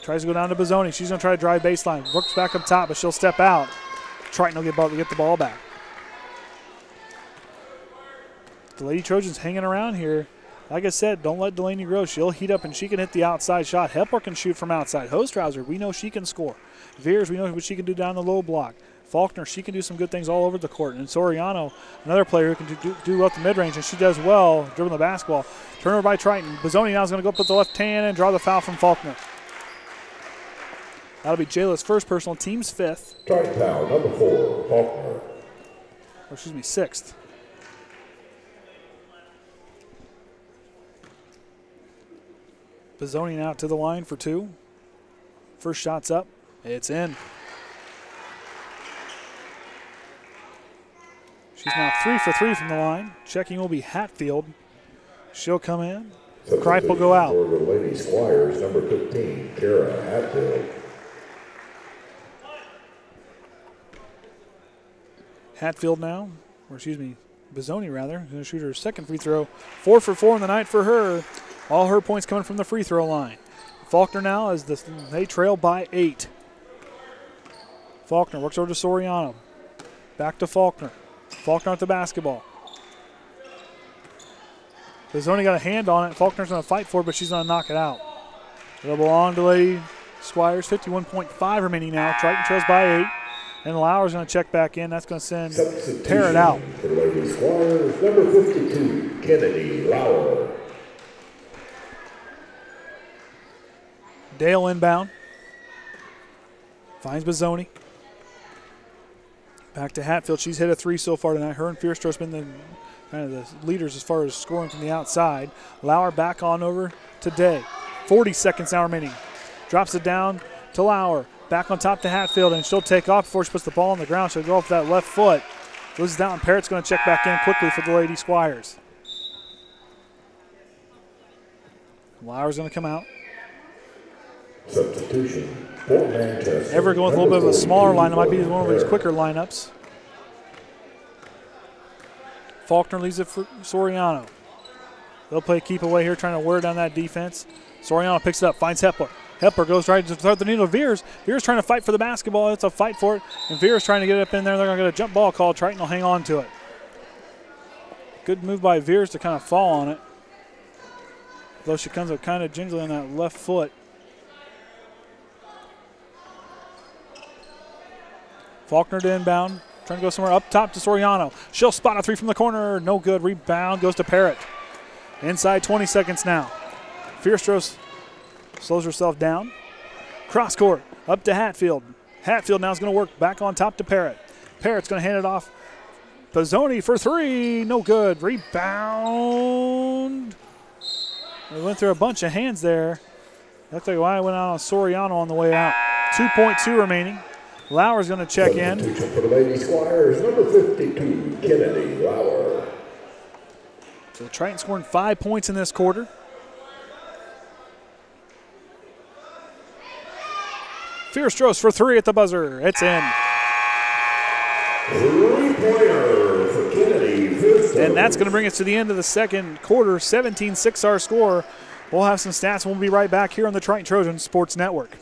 [SPEAKER 1] Tries to go down to Bozzoni. She's going to try to drive baseline. Works back up top, but she'll step out. Triton will get the ball back. The Lady Trojans hanging around here. Like I said, don't let Delanie Groves. She'll heat up and she can hit the outside shot. Hepler can shoot from outside. Hostrawser, we know she can score. Viers, we know what she can do down the low block. Faulkner, she can do some good things all over the court. And Soriano, another player who can do up the mid-range, and she does well dribbling the basketball. Turnover by Triton. Bozzoni now is going to go up with the left hand and draw the foul from Faulkner. That'll be Jaela's first personal, team's fifth.
[SPEAKER 2] Triton foul, number 4, Faulkner.
[SPEAKER 1] Or excuse me, sixth. Bozzoni out to the line for 2. First shot's up. It's in. She's now 3 for 3 from the line. Checking will be Hatfield. She'll come in. Kripe will go out.
[SPEAKER 2] For the Lady Squires, number 15, Kara Hatfield.
[SPEAKER 1] Hatfield now, or excuse me, Bozzoni rather, going to shoot her second free throw. 4 for 4 in the night for her. All her points coming from the free throw line. Faulkner now as they trail by 8. Faulkner works over to Soriano. Back to Faulkner. Faulkner with the basketball. Bozzoni got a hand on it. Faulkner's going to fight for it, but she's going to knock it out. It'll belong to Lady Squires. 51.5 remaining now. Triton trails by 8. And Lauer's going to check back in. That's going to send Taren out.
[SPEAKER 2] For the Lady Squires, number 52, Kennedy Lauer.
[SPEAKER 1] Dale inbound. Finds Bozzoni. Back to Hatfield. She's hit a 3 so far tonight. Her and Fierstrow's been the kind of the leaders as far as scoring from the outside. Lauer back on over to Day. 40 seconds now remaining. Drops it down to Lauer. Back on top to Hatfield, and she'll take off before she puts the ball on the ground. She'll go off that left foot. Loses down. Parrott's going to check back in quickly for the Lady Squires. Lauer's going to come out.
[SPEAKER 2] Substitution for Manchester.
[SPEAKER 1] Ever going with a little bit of a smaller lineup. Might be one of his quicker lineups. Faulkner leaves it for Soriano. They'll play keep away here, trying to wear down that defense. Soriano picks it up, finds Hepler. Hepler goes right to thread the needle. Viers trying to fight for the basketball. It's a fight for it. And Viers trying to get it up in there. They're going to get a jump ball call. Triton will hang on to it. Good move by Viers to kind of fall on it. Though she comes up kind of gingerly on that left foot. Faulkner to inbound. Trying to go somewhere up top to Soriano. She'll spot a 3 from the corner. No good. Rebound goes to Parrott. Inside 20 seconds now. Fierstros slows herself down. Cross court. Up to Hatfield. Hatfield now is going to work back on top to Parrott. Parrott's going to hand it off. Bozzoni for 3. No good. Rebound. We went through a bunch of hands there. Looked like I went out on Soriano on the way out. 2.2 remaining. Lauer's going to check in.
[SPEAKER 2] For the Lady Squires, number 52, Kennedy Lauer.
[SPEAKER 1] So Triton scoring 5 points in this quarter. Fierstros for 3 at the buzzer. It's in.
[SPEAKER 2] 3-pointer for Kennedy.
[SPEAKER 1] And that's going to bring us to the end of the second quarter. 17-6 our score. We'll have some stats and we'll be right back here on the Triton Trojans Sports Network.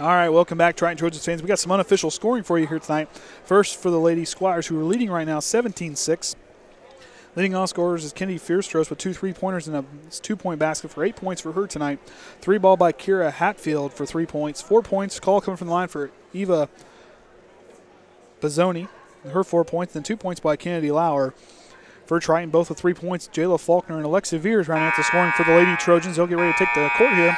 [SPEAKER 1] All right, welcome back, Triton Trojans fans. We got some unofficial scoring for you here tonight. First for the Lady Squires, who are leading right now 17-6. Leading all scorers is Kennedy Fierstros with 2 3-pointers and a 2-point basket for 8 points for her tonight. 3 ball by Kira Hatfield for 3 points. 4 points, call coming from the line for Eva Bazzoni, her 4 points. Then 2 points by Kennedy Lauer. For Triton, both with 3 points, Jaela Faulkner and Alyxa Viers rounding out the scoring for the Lady Trojans. They'll get ready to take the court here.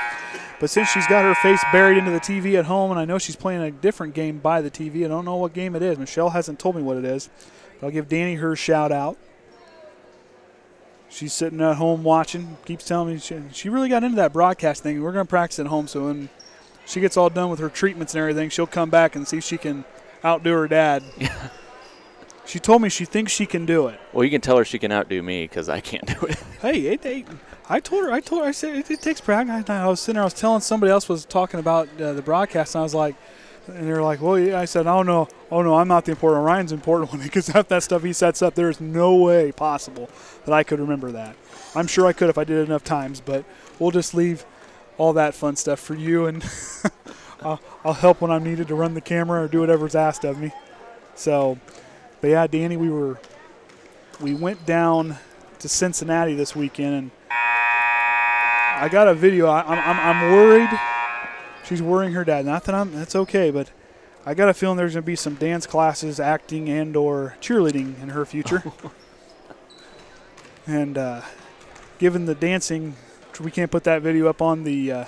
[SPEAKER 1] But since she's got her face buried into the TV at home, and I know she's playing a different game by the TV, I don't know what game it is. Michelle hasn't told me what it is. But I'll give Danny her shout out. She's sitting at home watching, keeps telling me she really got into that broadcast thing. We're going to practice at home, so when she gets all done with her treatments and everything, she'll come back and see if she can outdo her dad.
[SPEAKER 3] Yeah.
[SPEAKER 1] She told me she thinks she can do it.
[SPEAKER 3] Well, you can tell her she can outdo me because I can't do it.
[SPEAKER 1] Hey, I told her, I said it takes practice. I was sitting there, I was telling somebody else was talking about the broadcast, and I was like, and they were like, well, yeah. I said, oh no, I'm not the important one. Ryan's the important one because half that stuff he sets up, there's no way possible that I could remember that. I'm sure I could if I did it enough times, but we'll just leave all that fun stuff for you, and I'll help when I'm needed to run the camera or do whatever's asked of me. So, but yeah, Danny, we went down to Cincinnati this weekend, and I got a video. I'm worried. She's worrying her dad. Not that that's okay, but I got a feeling there's going to be some dance classes, acting, and or cheerleading in her future. And given the dancing, we can't put that video up on the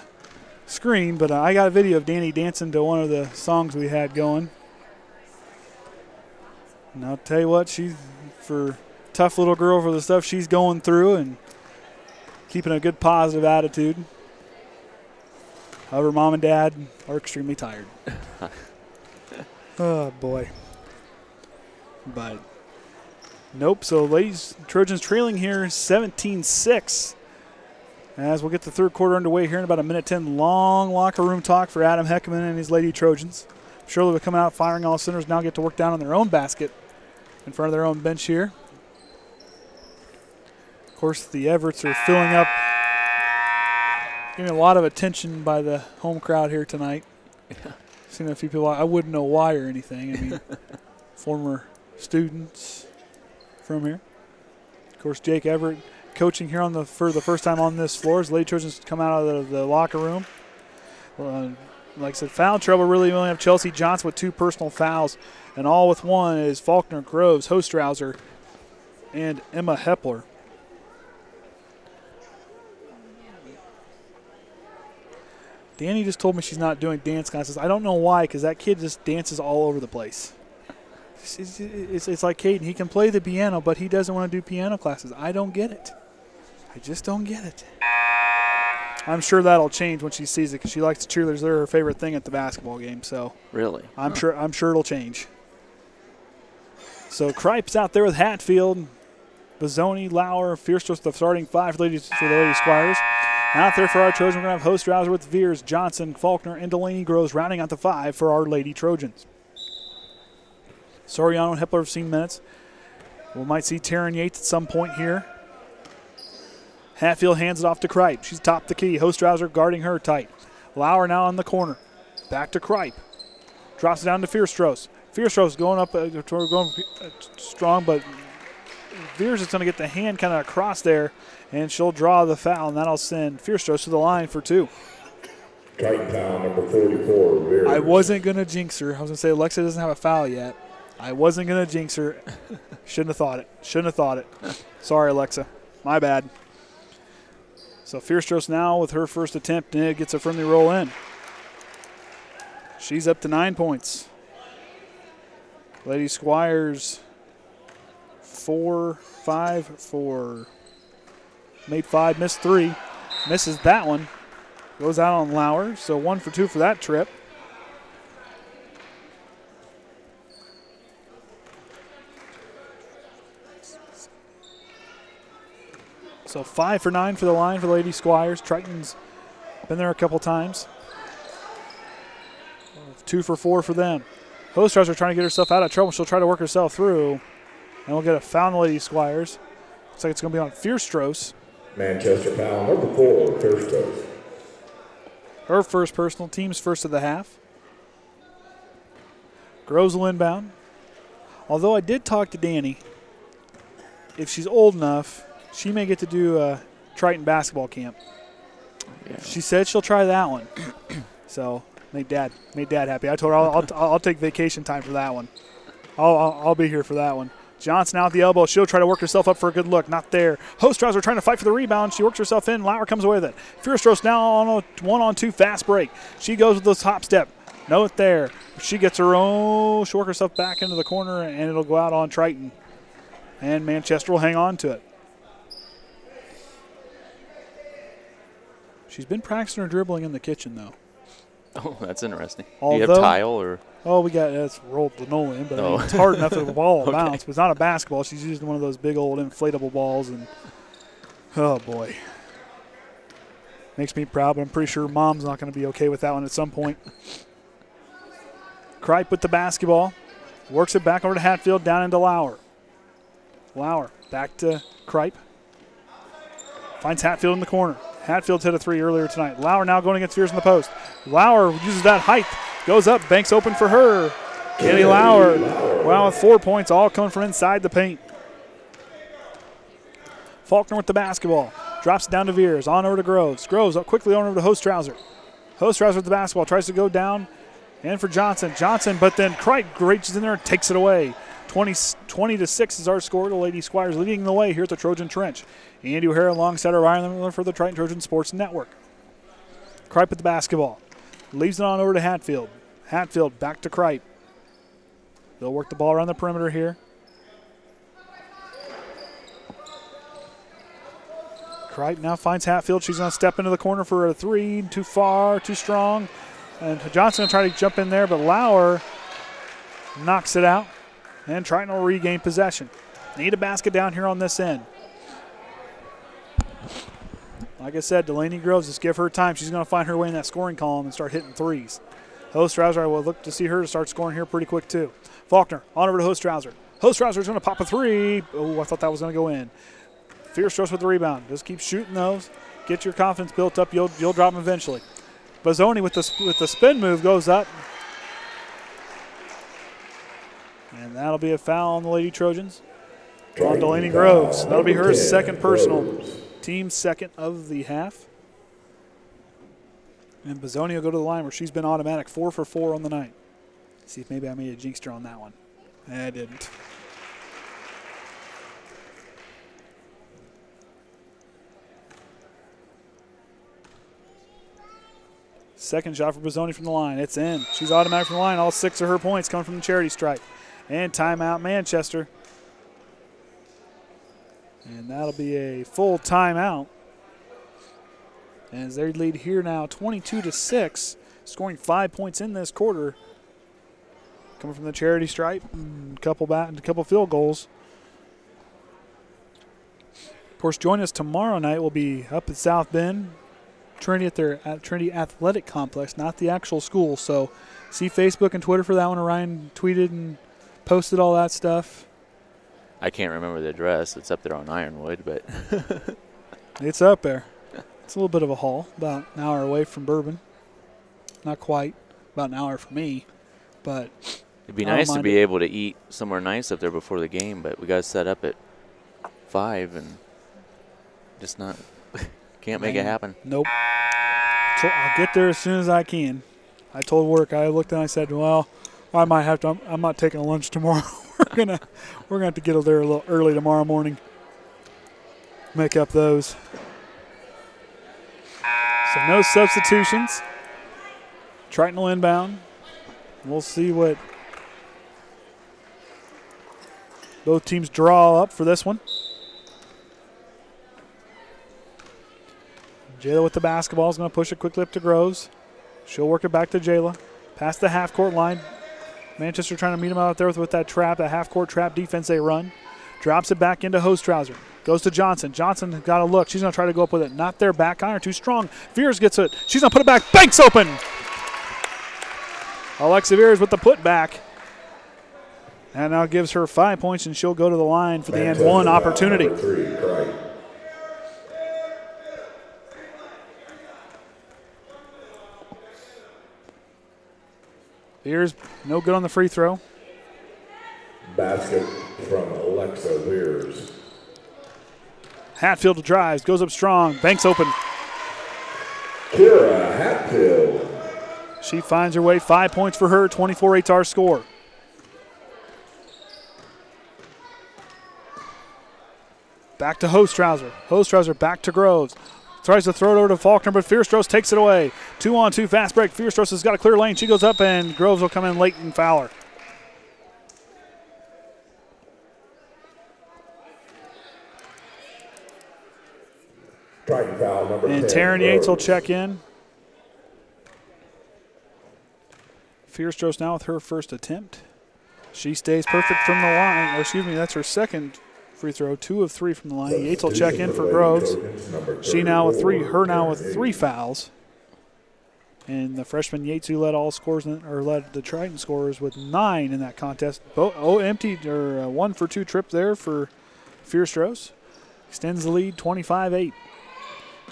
[SPEAKER 1] screen, but I got a video of Danny dancing to one of the songs we had going. And I'll tell you what, she's for tough little girl for the stuff she's going through and keeping a good positive attitude. However, Mom and Dad are extremely tired. Oh, boy. But, nope. So, ladies, Trojans trailing here 17-6. As we'll get the third quarter underway here in about a minute 10. Long locker room talk for Adam Heckaman and his Lady Trojans. Surely will come out firing all cylinders. Now get to work down on their own basket in front of their own bench here. Of course, the Everetts are filling up. Getting a lot of attention by the home crowd here tonight.
[SPEAKER 3] Yeah.
[SPEAKER 1] Seen a few people. I wouldn't know why or anything. I mean, former students from here. Of course, Jake Everett coaching here for the first time on this floor. As Lady Trojans come out of the locker room. Like I said, foul trouble really. We only have Chelsea Johnson with 2 personal fouls, and all with 1 is Faulkner, Groves, Hostrawser, and Emma Hepler. Danny just told me she's not doing dance classes. I don't know why, because that kid just dances all over the place. It's like Caden. He can play the piano, but he doesn't want to do piano classes. I don't get it. I just don't get it. I'm sure that'll change when she sees it, because she likes the cheerleaders. They're her favorite thing at the basketball game. So
[SPEAKER 3] really,
[SPEAKER 1] I'm sure it'll change. So Kripe's out there with Hatfield, Bazzoni, Lauer, Fierstros, the starting 5 for the Lady Squires. Out there for our Trojans, we're going to have Hostrawser with Viers, Johnson, Faulkner, and Delanie Groves rounding out the 5 for our Lady Trojans. Soriano and Hepler have seen minutes. We might see Taren Yates at some point here. Hatfield hands it off to Kripe. She's topped the key. Hostrawser guarding her tight. Lauer now on the corner. Back to Kripe. Drops it down to Fierstros. Fierstros going up, going strong, but Viers is going to get the hand kind of across there, and she'll draw the foul, and that'll send Fierstros to the line for 2.
[SPEAKER 2] Triton foul number 44, Viers.
[SPEAKER 1] I wasn't going to jinx her. I was going to say Alexa doesn't have a foul yet. I wasn't going to jinx her. Shouldn't have thought it. Sorry, Alexa. My bad. So Fierstros now with her first attempt, and it gets a friendly roll in. She's up to 9 points. Lady Squires 4, 5, 4. Made 5, missed 3. Misses that one. Goes out on Lauer, so 1 for 2 for that trip. So 5 for 9 for the line for the Lady Squires. Triton's been there a couple times. 2 for 4 for them. Hostrawser trying to get herself out of trouble. She'll try to work herself through. And we'll get a foul on the Lady Squires. Looks like it's going to be on Fierstros.
[SPEAKER 2] Manchester foul number 4, Fierstros.
[SPEAKER 1] Her first personal, team's first of the half. Groves will inbound. Although I did talk to Danny, if she's old enough, she may get to do a Triton basketball camp.
[SPEAKER 3] Yeah.
[SPEAKER 1] She said she'll try that one. So made Dad happy. I told her I'll take vacation time for that one. I'll be here for that one. Johnson out the elbow. She'll try to work herself up for a good look. Not there. Hostrawser trying to fight for the rebound. She works herself in. Lauer comes away with it. Fierce now on a 1-on-2 fast break. She goes with the top step. No it there. She gets her own. She'll work herself back into the corner, and it'll go out on Triton. And Manchester will hang on to it. She's been practicing her dribbling in the kitchen, though.
[SPEAKER 3] Oh, that's interesting.
[SPEAKER 1] Although,
[SPEAKER 3] do you have tile or?
[SPEAKER 1] Oh, we got it's rolled linoleum, but I mean, it's hard enough that the ball will
[SPEAKER 3] Okay.
[SPEAKER 1] bounce. But it's not a basketball. She's using one of those big old inflatable balls, and oh boy, makes me proud. But I'm pretty sure Mom's not going to be okay with that one at some point. Kripe with the basketball, works it back over to Hatfield, down into Lauer. Lauer back to Kripe. Finds Hatfield in the corner. Hatfield's hit a three earlier tonight. Lauer now going against Viers in the post. Lauer uses that height. Goes up. Banks open for her. Kenny Lauer. Wow, with 4 points, all coming from inside the paint. Faulkner with the basketball. Drops it down to Viers. On over to Groves. Groves up quickly on over to Hostrawser. Hostrawser with the basketball. Tries to go down. And for Johnson. But then Kripe reaches in there and takes it away. 20-6 is our score. The Lady Squires leading the way here at the Trojan Trench. Andy O'Hara alongside Orion Lemler for the Triton Trojan Sports Network. Kripe with the basketball. Leaves it on over to Hatfield. Hatfield back to Kripe. They'll work the ball around the perimeter here. Kripe now finds Hatfield. She's going to step into the corner for a three. Too far, too strong. And Johnson will try to jump in there, but Lauer knocks it out. And Triton will regain possession. Need a basket down here on this end. Like I said, Delanie Groves, just give her time. She's going to find her way in that scoring column and start hitting threes. Hostrawser, I will look to see her to start scoring here pretty quick too. Faulkner on over to Hostrawser. Hostrawser's going to pop a three. Oh, I thought that was going to go in. Fierce with the rebound. Just keep shooting those. Get your confidence built up. You'll drop them eventually. Bozzoni with the spin move goes up. And that'll be a foul on the Lady Trojans. On Delanie Groves. That'll be her second personal. Team second of the half. And Bozzoni will go to the line where she's been automatic 4 for 4 on the night. See if maybe I made a jinxter on that one. I didn't. Second shot for Bozzoni from the line. It's in. She's automatic from the line. All 6 of her points coming from the charity stripe. And timeout Manchester. And that'll be a full timeout. As they lead here now 22-6, scoring 5 points in this quarter. Coming from the charity stripe, a couple field goals. Of course, join us tomorrow night. We'll be up at South Bend, Trinity at Trinity Athletic Complex, not the actual school. So see Facebook and Twitter for that one. Orion tweeted and posted all that stuff.
[SPEAKER 3] I can't remember the address. It's up there on Ironwood, but
[SPEAKER 1] it's up there. It's a little bit of a haul, about an hour away from Bourbon. Not quite, about an hour for me, but
[SPEAKER 3] it'd be nice to be able to eat somewhere nice up there before the game, but we got to set up at 5 and just not can't make it happen.
[SPEAKER 1] Nope. I'll get there as soon as I can. I told work, I looked and I said, well, I might have to. I'm not taking a lunch tomorrow. we're gonna have to get there a little early tomorrow morning. Make up those. So no substitutions. Triton will inbound. We'll see what both teams draw up for this one. Jaela with the basketball is going to push it quickly up to Groves. She'll work it back to Jaela. Past the half-court line. Manchester trying to meet them out there with that trap, that half-court trap defense they run. Drops it back into Hostrawser. Goes to Johnson. Johnson got a look. She's going to try to go up with it. Not there. Back iron. Too strong. Viers gets it. She's going to put it back. Banks open. Alyxa Viers with the putback. And now gives her 5 points, and she'll go to the line for the and one opportunity. Viers, no good on the free throw.
[SPEAKER 2] Basket from Alyxa Viers.
[SPEAKER 1] Hatfield drives, goes up strong, banks open.
[SPEAKER 2] Kira Hatfield.
[SPEAKER 1] She finds her way, 5 points for her, 24-8 our score. Back to Hostrawser. Hostrawser back to Groves. Tries to throw it over to Faulkner, but Fierstrose takes it away. 2-on-2 fast break. Fierstrose has got a clear lane. She goes up, and Groves will come in late and foul her.
[SPEAKER 2] Triton foul number 10.
[SPEAKER 1] And Taren Yates will check in. Fierstrose now with her first attempt. She stays perfect from the line. Or excuse me, that's her second free throw, 2 of 3 from the line. Yates will check in for Groves. She now with three fouls. And the freshman Yates, who led all scores led the Triton scorers with 9 in that contest. Empty or 1 for 2 trip there for Fierstrose. Extends the lead 25-8.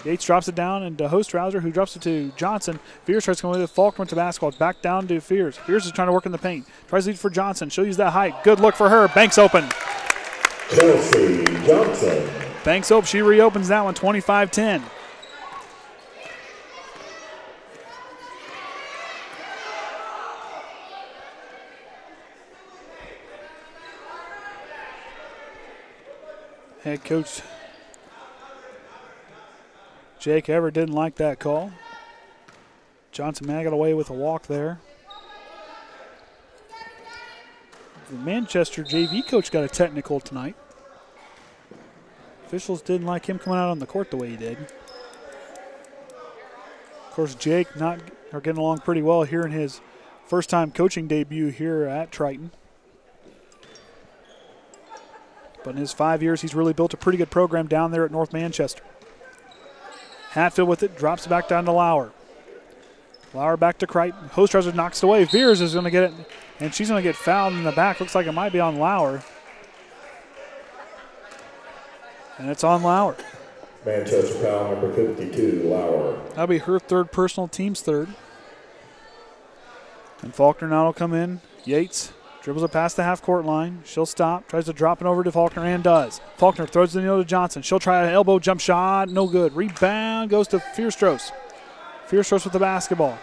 [SPEAKER 1] Yates drops it down into Hostrawser, who drops it to Johnson. Viers tries to come with it. Faulkner to basketball. Back down to Viers. Viers is trying to work in the paint. Tries to lead for Johnson. She'll use that height. Good look for her. Banks open.
[SPEAKER 2] Chelsea Johnson.
[SPEAKER 1] Banks open. She reopens that one, 25-10. Head coach Jake Everett didn't like that call. Johnson man got away with a walk there. The Manchester JV coach got a technical tonight. Officials didn't like him coming out on the court the way he did. Of course, Jake are getting along pretty well here in his first time coaching debut here at Triton. But in his 5 years, he's really built a pretty good program down there at North Manchester. Hatfield with it, drops it back down to Lauer. Lauer back to Crichton. Hostrawser knocks it away. Viers is going to get it, and she's going to get fouled in the back. Looks like it might be on Lauer. And it's on Lauer.
[SPEAKER 2] Manchester foul number 52, Lauer.
[SPEAKER 1] That'll be her third personal, team's third. And Faulkner now will come in. Yates dribbles it past the half-court line. She'll stop, tries to drop it over to Faulkner, and does. Faulkner throws the needle to Johnson. She'll try an elbow jump shot. No good. Rebound goes to Fierstrose. Fierstrose with the basketball.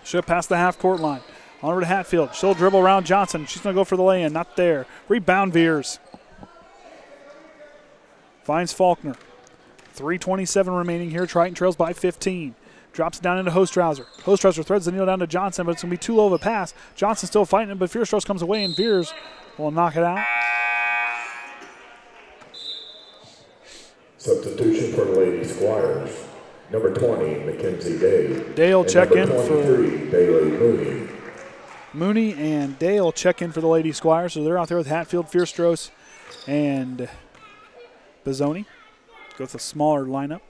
[SPEAKER 1] She'll pass the half-court line. On over to Hatfield. She'll dribble around Johnson. She's going to go for the lay-in. Not there. Rebound Viers. Finds Faulkner. 3:27 remaining here. Triton trails by 15. Drops it down into Hostrawser. Hostrawser threads the needle down to Johnson, but it's going to be too low of a pass. Johnson still fighting it, but Fierstrose comes away, and Viers will knock it out.
[SPEAKER 2] Substitution for the Lady Squires. Number 20, Mackenzie Day.
[SPEAKER 1] Dale check in for
[SPEAKER 2] Bailey Mooney.
[SPEAKER 1] Mooney, and Dale check in for the Lady Squires. So they're out there with Hatfield, Fierstrose, and Bozzoni. Go with a smaller lineup.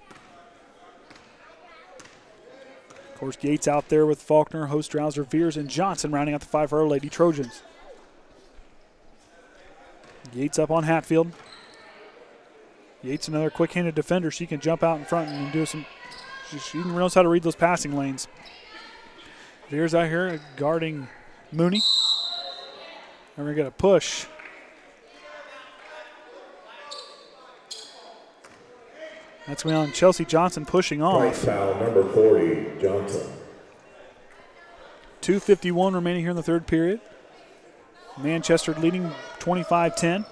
[SPEAKER 1] Of course, Yates out there with Faulkner, Hostrawser, Viers, and Johnson rounding out the 5 for our Lady Trojans. Yates up on Hatfield. Yates, another quick-handed defender. She can jump out in front and do some. She knows how to read those passing lanes. Viers out here guarding Mooney. And we're going to push. That's going on Chelsea Johnson pushing off.
[SPEAKER 2] Right foul number 40, Johnson.
[SPEAKER 1] 2:51 remaining here in the third period. Manchester leading 25-10.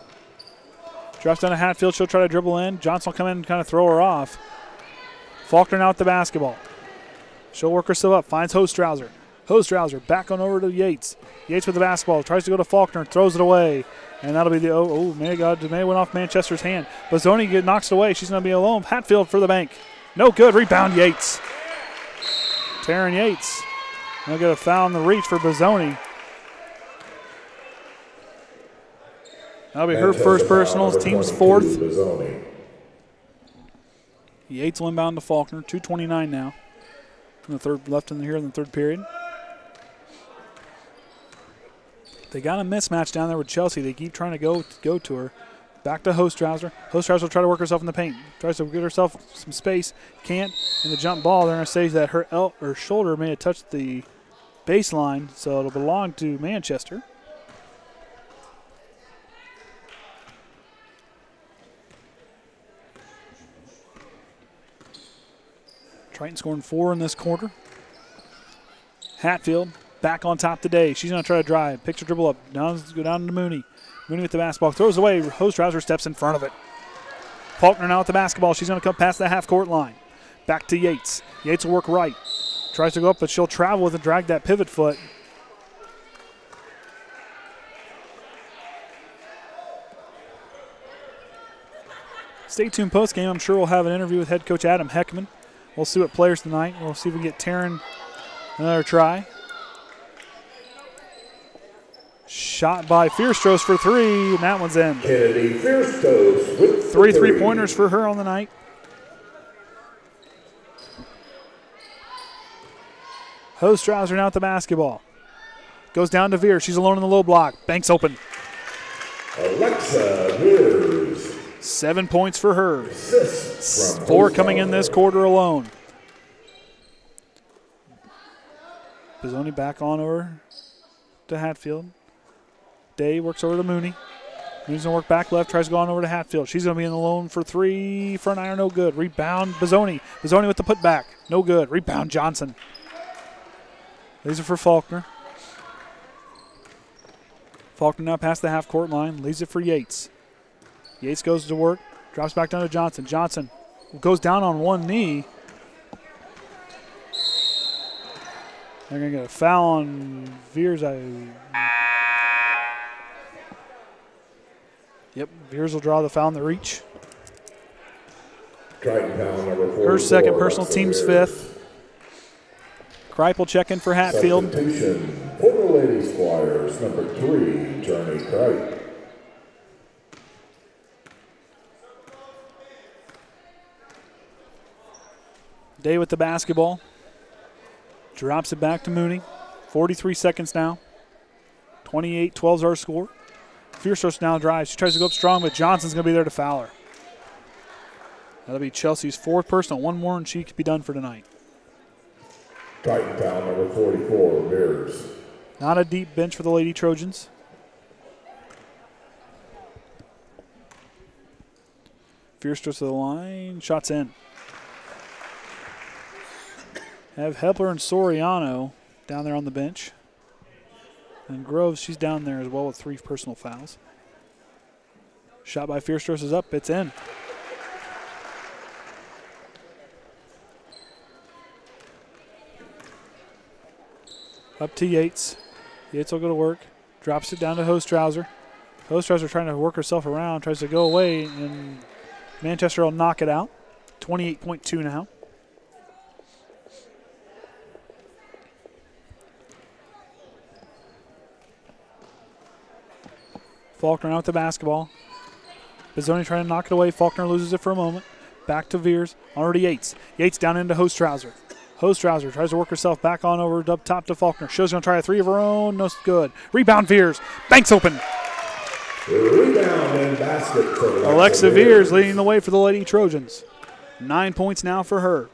[SPEAKER 1] Drops down to Hatfield. She'll try to dribble in. Johnson will come in and kind of throw her off. Faulkner now with the basketball. She'll work herself up. Finds Hostrawser. Hostrawser back on over to Yates. Yates with the basketball. Tries to go to Faulkner. Throws it away. And that'll be the, may went off Manchester's hand. Bozzoni knocks it away. She's going to be alone. Hatfield for the bank. No good. Rebound Yates. Taren Yates. They'll get a foul in the reach for Bozzoni. That'll be her first personals. Team's fourth. Yates will inbound to Faulkner. 2:29 now. In the third, left in here in the third period. They got a mismatch down there with Chelsea. They keep trying to go to her. Back to Hostrawser. Hostrawser will try to work herself in the paint. Tries to get herself some space. Can't. And the jump ball, they're going to say that her shoulder may have touched the baseline, so it'll belong to Manchester. Triton scoring 4 in this quarter. Hatfield back on top today. She's going to try to drive. Picks her dribble up. Go down to Mooney. Mooney with the basketball. Throws away. Hostrawser steps in front of it. Faulkner now with the basketball. She's going to come past the half-court line. Back to Yates. Yates will work right. Tries to go up, but she'll travel with and drag that pivot foot. Stay tuned post-game. I'm sure we'll have an interview with head coach Adam Heckaman. We'll see what players tonight. We'll see if we can get Taren another try. Shot by Fierstros for 3, and that one's in.
[SPEAKER 2] Kennedy Fierstros with
[SPEAKER 1] 3 3-pointers for her on the night. Hostrawser now with the basketball. Goes down to Viers. She's alone in the low block. Banks open.
[SPEAKER 2] Alyxa Viers.
[SPEAKER 1] 7 points for her. 4 coming in this quarter alone. Bizzoni back on over to Hatfield. Day works over to Mooney. Mooney's going to work back left, tries to go on over to Hatfield. She's going to be in the lone for 3. Front iron, no good. Rebound, Bizzoni. Bizzoni with the putback. No good. Rebound, Johnson. Leaves it for Faulkner. Faulkner now past the half-court line. Leaves it for Yates. Yates goes to work. Drops back down to Johnson. Johnson goes down on one knee. They're going to get a foul on Viers. Yep, Viers will draw the foul in the reach.
[SPEAKER 2] Triton foul number 4.
[SPEAKER 1] Her second personal, team's 5th. Kripe will check in for Hatfield.
[SPEAKER 2] Substitution for the Lady Squires, number 3, Johnny Kripe.
[SPEAKER 1] Day with the basketball. Drops it back to Mooney. 43 seconds now. 28-12 is our score. Fierstros now drives. She tries to go up strong, but Johnson's going to be there to foul her. That'll be Chelsea's 4th personal. One more and she could be done for tonight.
[SPEAKER 2] Triton foul number 44, Viers.
[SPEAKER 1] Not a deep bench for the Lady Trojans. Fierstros to the line. Shots in. Have Hepler and Soriano down there on the bench. And Groves, she's down there as well with 3 personal fouls. Shot by Fierstros is up. It's in. Up to Yates. Yates will go to work. Drops it down to Hostrawser. Hostrawser trying to work herself around. Tries to go away, and Manchester will knock it out. 28.2 now. Faulkner out with the basketball. Bizzoni trying to knock it away. Faulkner loses it for a moment. Back to Viers. On to Yates. Yates down into Hostrawser. Hostrawser tries to work herself back on over up top to Faulkner. She's going to try a 3 of her own. No good. Rebound Viers. Banks open.
[SPEAKER 2] Rebound and basket for
[SPEAKER 1] Alyxa Viers leading the way for the Lady Trojans. 9 points now for her.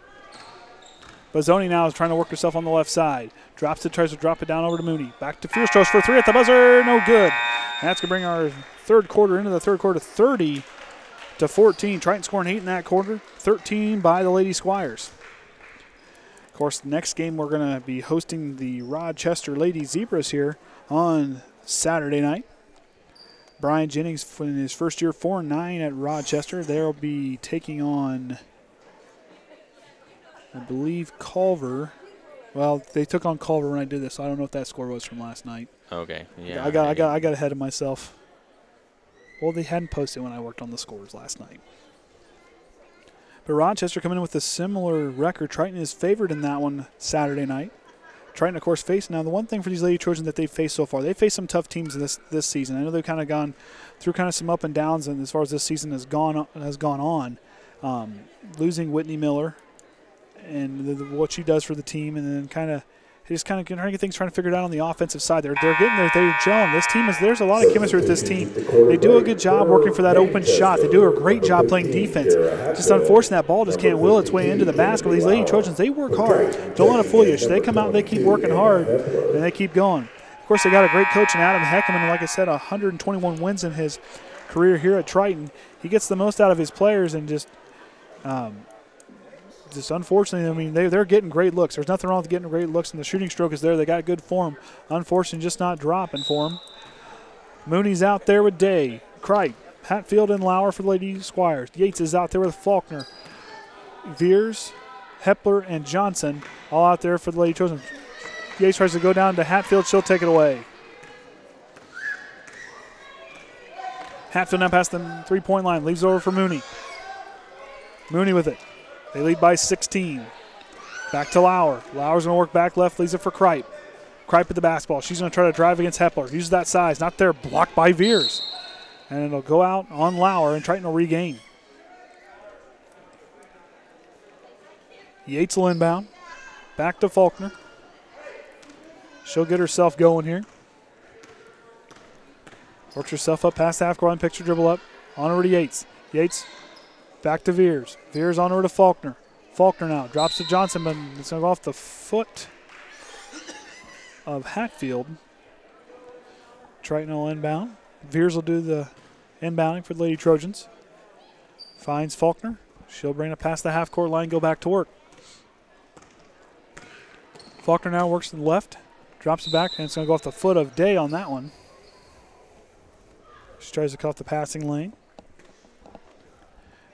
[SPEAKER 1] Bizzoni now is trying to work herself on the left side. Drops it, tries to drop it down over to Mooney. Back to Fierstros for 3 at the buzzer. No good. That's going to bring our third quarter into the third quarter, 30-14. Triton scoring 8 in that quarter, 13 by the Lady Squires. Of course, next game we're going to be hosting the Rochester Lady Zebras here on Saturday night. Brian Jennings, in his first year, 4-9 at Rochester. They'll be taking on, I believe, Culver. Well, they took on Culver when I did this, so I don't know if that score was from last night.
[SPEAKER 3] Okay, yeah.
[SPEAKER 1] I got ahead of myself. Well, they hadn't posted when I worked on the scores last night. But Rochester coming in with a similar record. Triton is favored in that one Saturday night. Triton, of course, faced. Now, the one thing for these Lady Trojans that they've faced so far, they've faced some tough teams this season. I know they've kind of gone through kind of some up and downs, and as far as this season has gone on, losing Whytnie Miller and what she does for the team, and then kind of just kind of trying to get things figured out on the offensive side. They're getting there. They're gelling. This team there's a lot of chemistry with this team. They do a good job working for that open shot. They do a great job playing defense. Just unfortunately, that ball just can't will its way into the basket. These Lady Trojans, they work hard. Don't let it fool you. They come out and they keep working hard, and they keep going. Of course, they got a great coach in Adam Heckaman. Like I said, 121 wins in his career here at Triton. He gets the most out of his players, and just unfortunately, I mean, they're getting great looks. There's nothing wrong with getting great looks, and the shooting stroke is there. They got good form. Unfortunately, just not dropping for them. Mooney's out there with Day, Cripe, Hatfield, and Lauer for the Lady Squires. Yates is out there with Faulkner, Viers, Hepler, and Johnson all out there for the Lady Trojans. Yates tries to go down to Hatfield. She'll take it away. Hatfield now past the three-point line. Leaves it over for Mooney. Mooney with it. They lead by 16. Back to Lauer. Lauer's going to work back left. Leaves it for Cripe. Cripe with the basketball. She's going to try to drive against Hepler. Uses that size. Not there. Blocked by Viers. And it'll go out on Lauer, and Triton will regain. Yates will inbound. Back to Faulkner. She'll get herself going here. Works herself up past the half court line, picks her dribble up. On over to Yates. Yates back to Viers. Viers on over to Faulkner. Faulkner now drops to Johnson, but it's going to go off the foot of Hatfield. Triton will inbound. Viers will do the inbounding for the Lady Trojans. Finds Faulkner. She'll bring it past the half court line, go back to work. Faulkner now works to the left. Drops it back, and it's going to go off the foot of Day on that one. She tries to cut off the passing lane.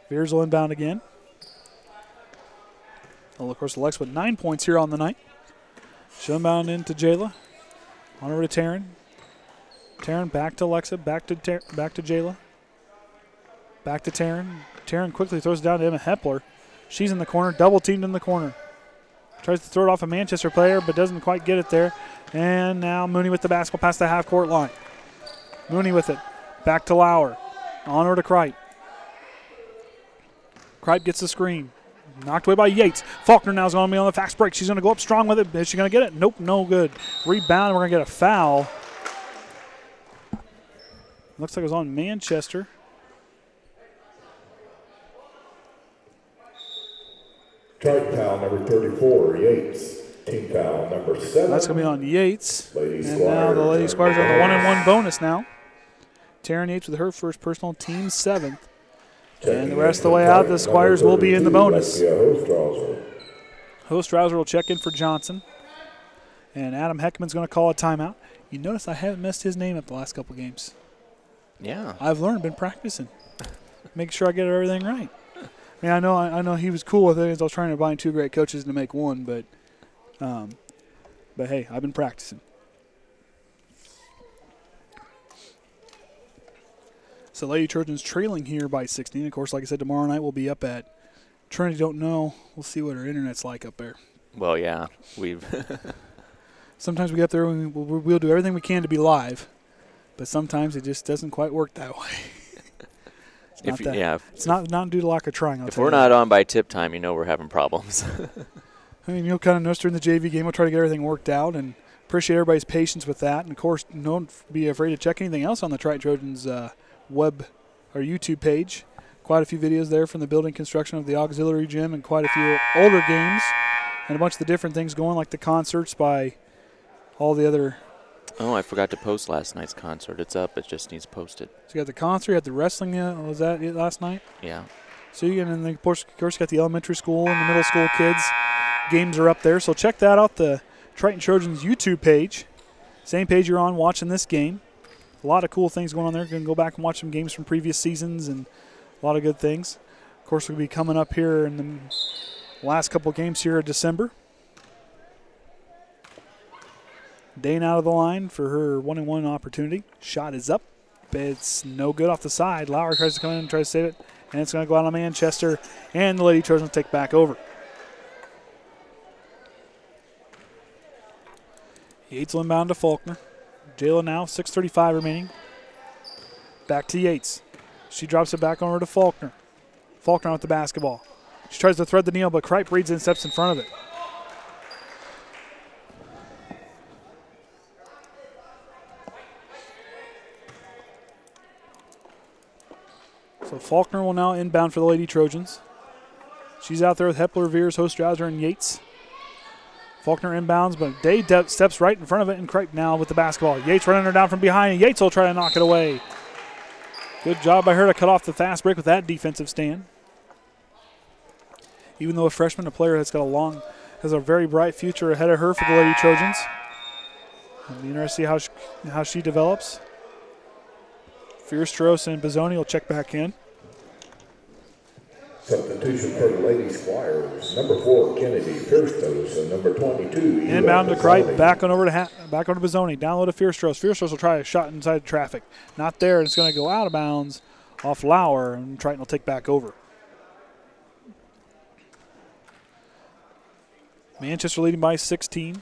[SPEAKER 1] Viers will inbound again. Well, of course, Alexa with 9 points here on the night. She'll inbound into Jaela. On over to Taren. Taren back to Alexa, back to Jaela. Back to Taren. Taren quickly throws it down to Emma Hepler. She's in the corner, double teamed in the corner. Tries to throw it off a Manchester player, but doesn't quite get it there. And now Mooney with the basketball past the half-court line. Mooney with it. Back to Lauer. On over to Cripe. Cripe gets the screen. Knocked away by Yates. Faulkner now is going to be on the fast break. She's going to go up strong with it. Is she going to get it? Nope, no good. Rebound, we're going to get a foul. Looks like it was on Manchester.
[SPEAKER 2] Triton foul number 34, Yates. Team foul number 7.
[SPEAKER 1] That's going to be on Yates.
[SPEAKER 2] Lady
[SPEAKER 1] and now the Lady Squires are the 1-and-1 bonus now. Taren Yates with her first personal, team 7th. And the rest of the way out, the Squires will be in the bonus.
[SPEAKER 2] Lexia
[SPEAKER 1] Hostrawser will check in for Johnson. And Adam Heckaman's going to call a timeout. You notice I haven't messed his name up the last couple games.
[SPEAKER 3] Yeah.
[SPEAKER 1] I've learned, been practicing. Make sure I get everything right. I mean, I know he was cool with it. I was trying to bind 2 great coaches to make one, but hey, I've been practicing. So Lady Trojans trailing here by 16. Of course, like I said, tomorrow night we'll be up at Trinity. Don't know. We'll see what our internet's like up there.
[SPEAKER 3] Well, yeah, we've.
[SPEAKER 1] Sometimes we get up there and we'll do everything we can to be live, but sometimes it just doesn't quite work that way. It's not due to lack of trying.
[SPEAKER 3] If we're not on by tip time, you know we're having problems.
[SPEAKER 1] I mean, you'll kind of notice during the JV game, we'll try to get everything worked out and appreciate everybody's patience with that. And, of course, don't be afraid to check anything else on the Triton Trojans web or YouTube page. Quite a few videos there from the building construction of the auxiliary gym and quite a few older games and a bunch of the different things going, like the concerts by all the other.
[SPEAKER 3] Oh, I forgot to post last night's concert. It's up. It just needs posted.
[SPEAKER 1] So you got the concert, you had the wrestling. Was that it last night?
[SPEAKER 3] Yeah.
[SPEAKER 1] So you and then of course you got the elementary school and the middle school kids. Games are up there. So check that out, the Triton Trojans YouTube page. Same page you're on watching this game. A lot of cool things going on there. You can go back and watch some games from previous seasons and a lot of good things. Of course, we'll be coming up here in the last couple of games here in December. Dane out of the line for her 1-and-1 opportunity. Shot is up. It's no good off the side. Lauer tries to come in and try to save it, and it's going to go out on Manchester, and the Lady Trojans take back over. Yates will inbound to Faulkner. Jaela now, 6:35 remaining. Back to Yates. She drops it back over to Faulkner. Faulkner with the basketball. She tries to thread the needle, but Cripe reads and steps in front of it. So Faulkner will now inbound for the Lady Trojans. She's out there with Hepler, Viers, Hostrawser, and Yates. Faulkner inbounds, but Day steps right in front of it, and Kripe now with the basketball. Yates running her down from behind, and Yates will try to knock it away. Good job by her to cut off the fast break with that defensive stand. Even though a freshman, a player has a very bright future ahead of her for the Lady Trojans. It'll be interesting to see how she develops. Fierstros and Bizzoni will check back in.
[SPEAKER 2] Substitution for the Lady Squires. Number 4, Kennedy Fierstros, and number 22.
[SPEAKER 1] Inbound to Kripe, back on over to Bizzoni. Down low to Fierstros. Fierstros will try a shot inside traffic. Not there, and it's going to go out of bounds off Lauer, and Triton will take back over. Manchester leading by 16.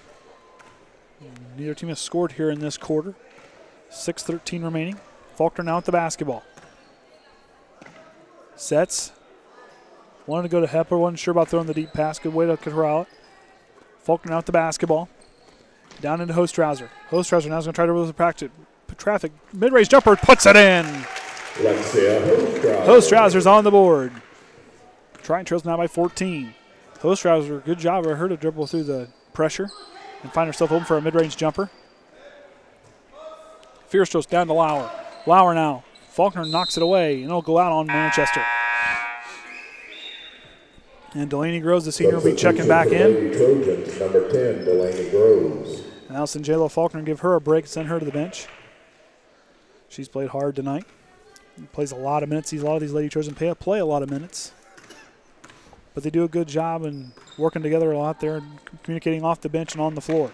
[SPEAKER 1] Neither team has scored here in this quarter. 6:13 remaining. Faulkner now with the basketball. Sets. Wanted to go to Hepler. Wasn't sure about throwing the deep pass. Good way to corral it. Faulkner now with the basketball. Down into Hostrawser. Hostrawser now is going to try to release the traffic. Mid-range jumper. Puts it in.
[SPEAKER 2] Lexia
[SPEAKER 1] Hostrawser's on the board. Triton trails now by 14. Hostrawser, good job of her to dribble through the pressure and find herself open for a mid-range jumper. Fierstros down to Lauer. Lauer now. Faulkner knocks it away, and it'll go out on Manchester. And Delanie Groves, the senior, will be checking back in.
[SPEAKER 2] Trojans, number 10, Delanie Groves.
[SPEAKER 1] And I'll send Jaela Faulkner and give her a break and send her to the bench. She's played hard tonight. Plays a lot of minutes. A lot of these Lady Trojans play a lot of minutes. But they do a good job in working together a lot there and communicating off the bench and on the floor.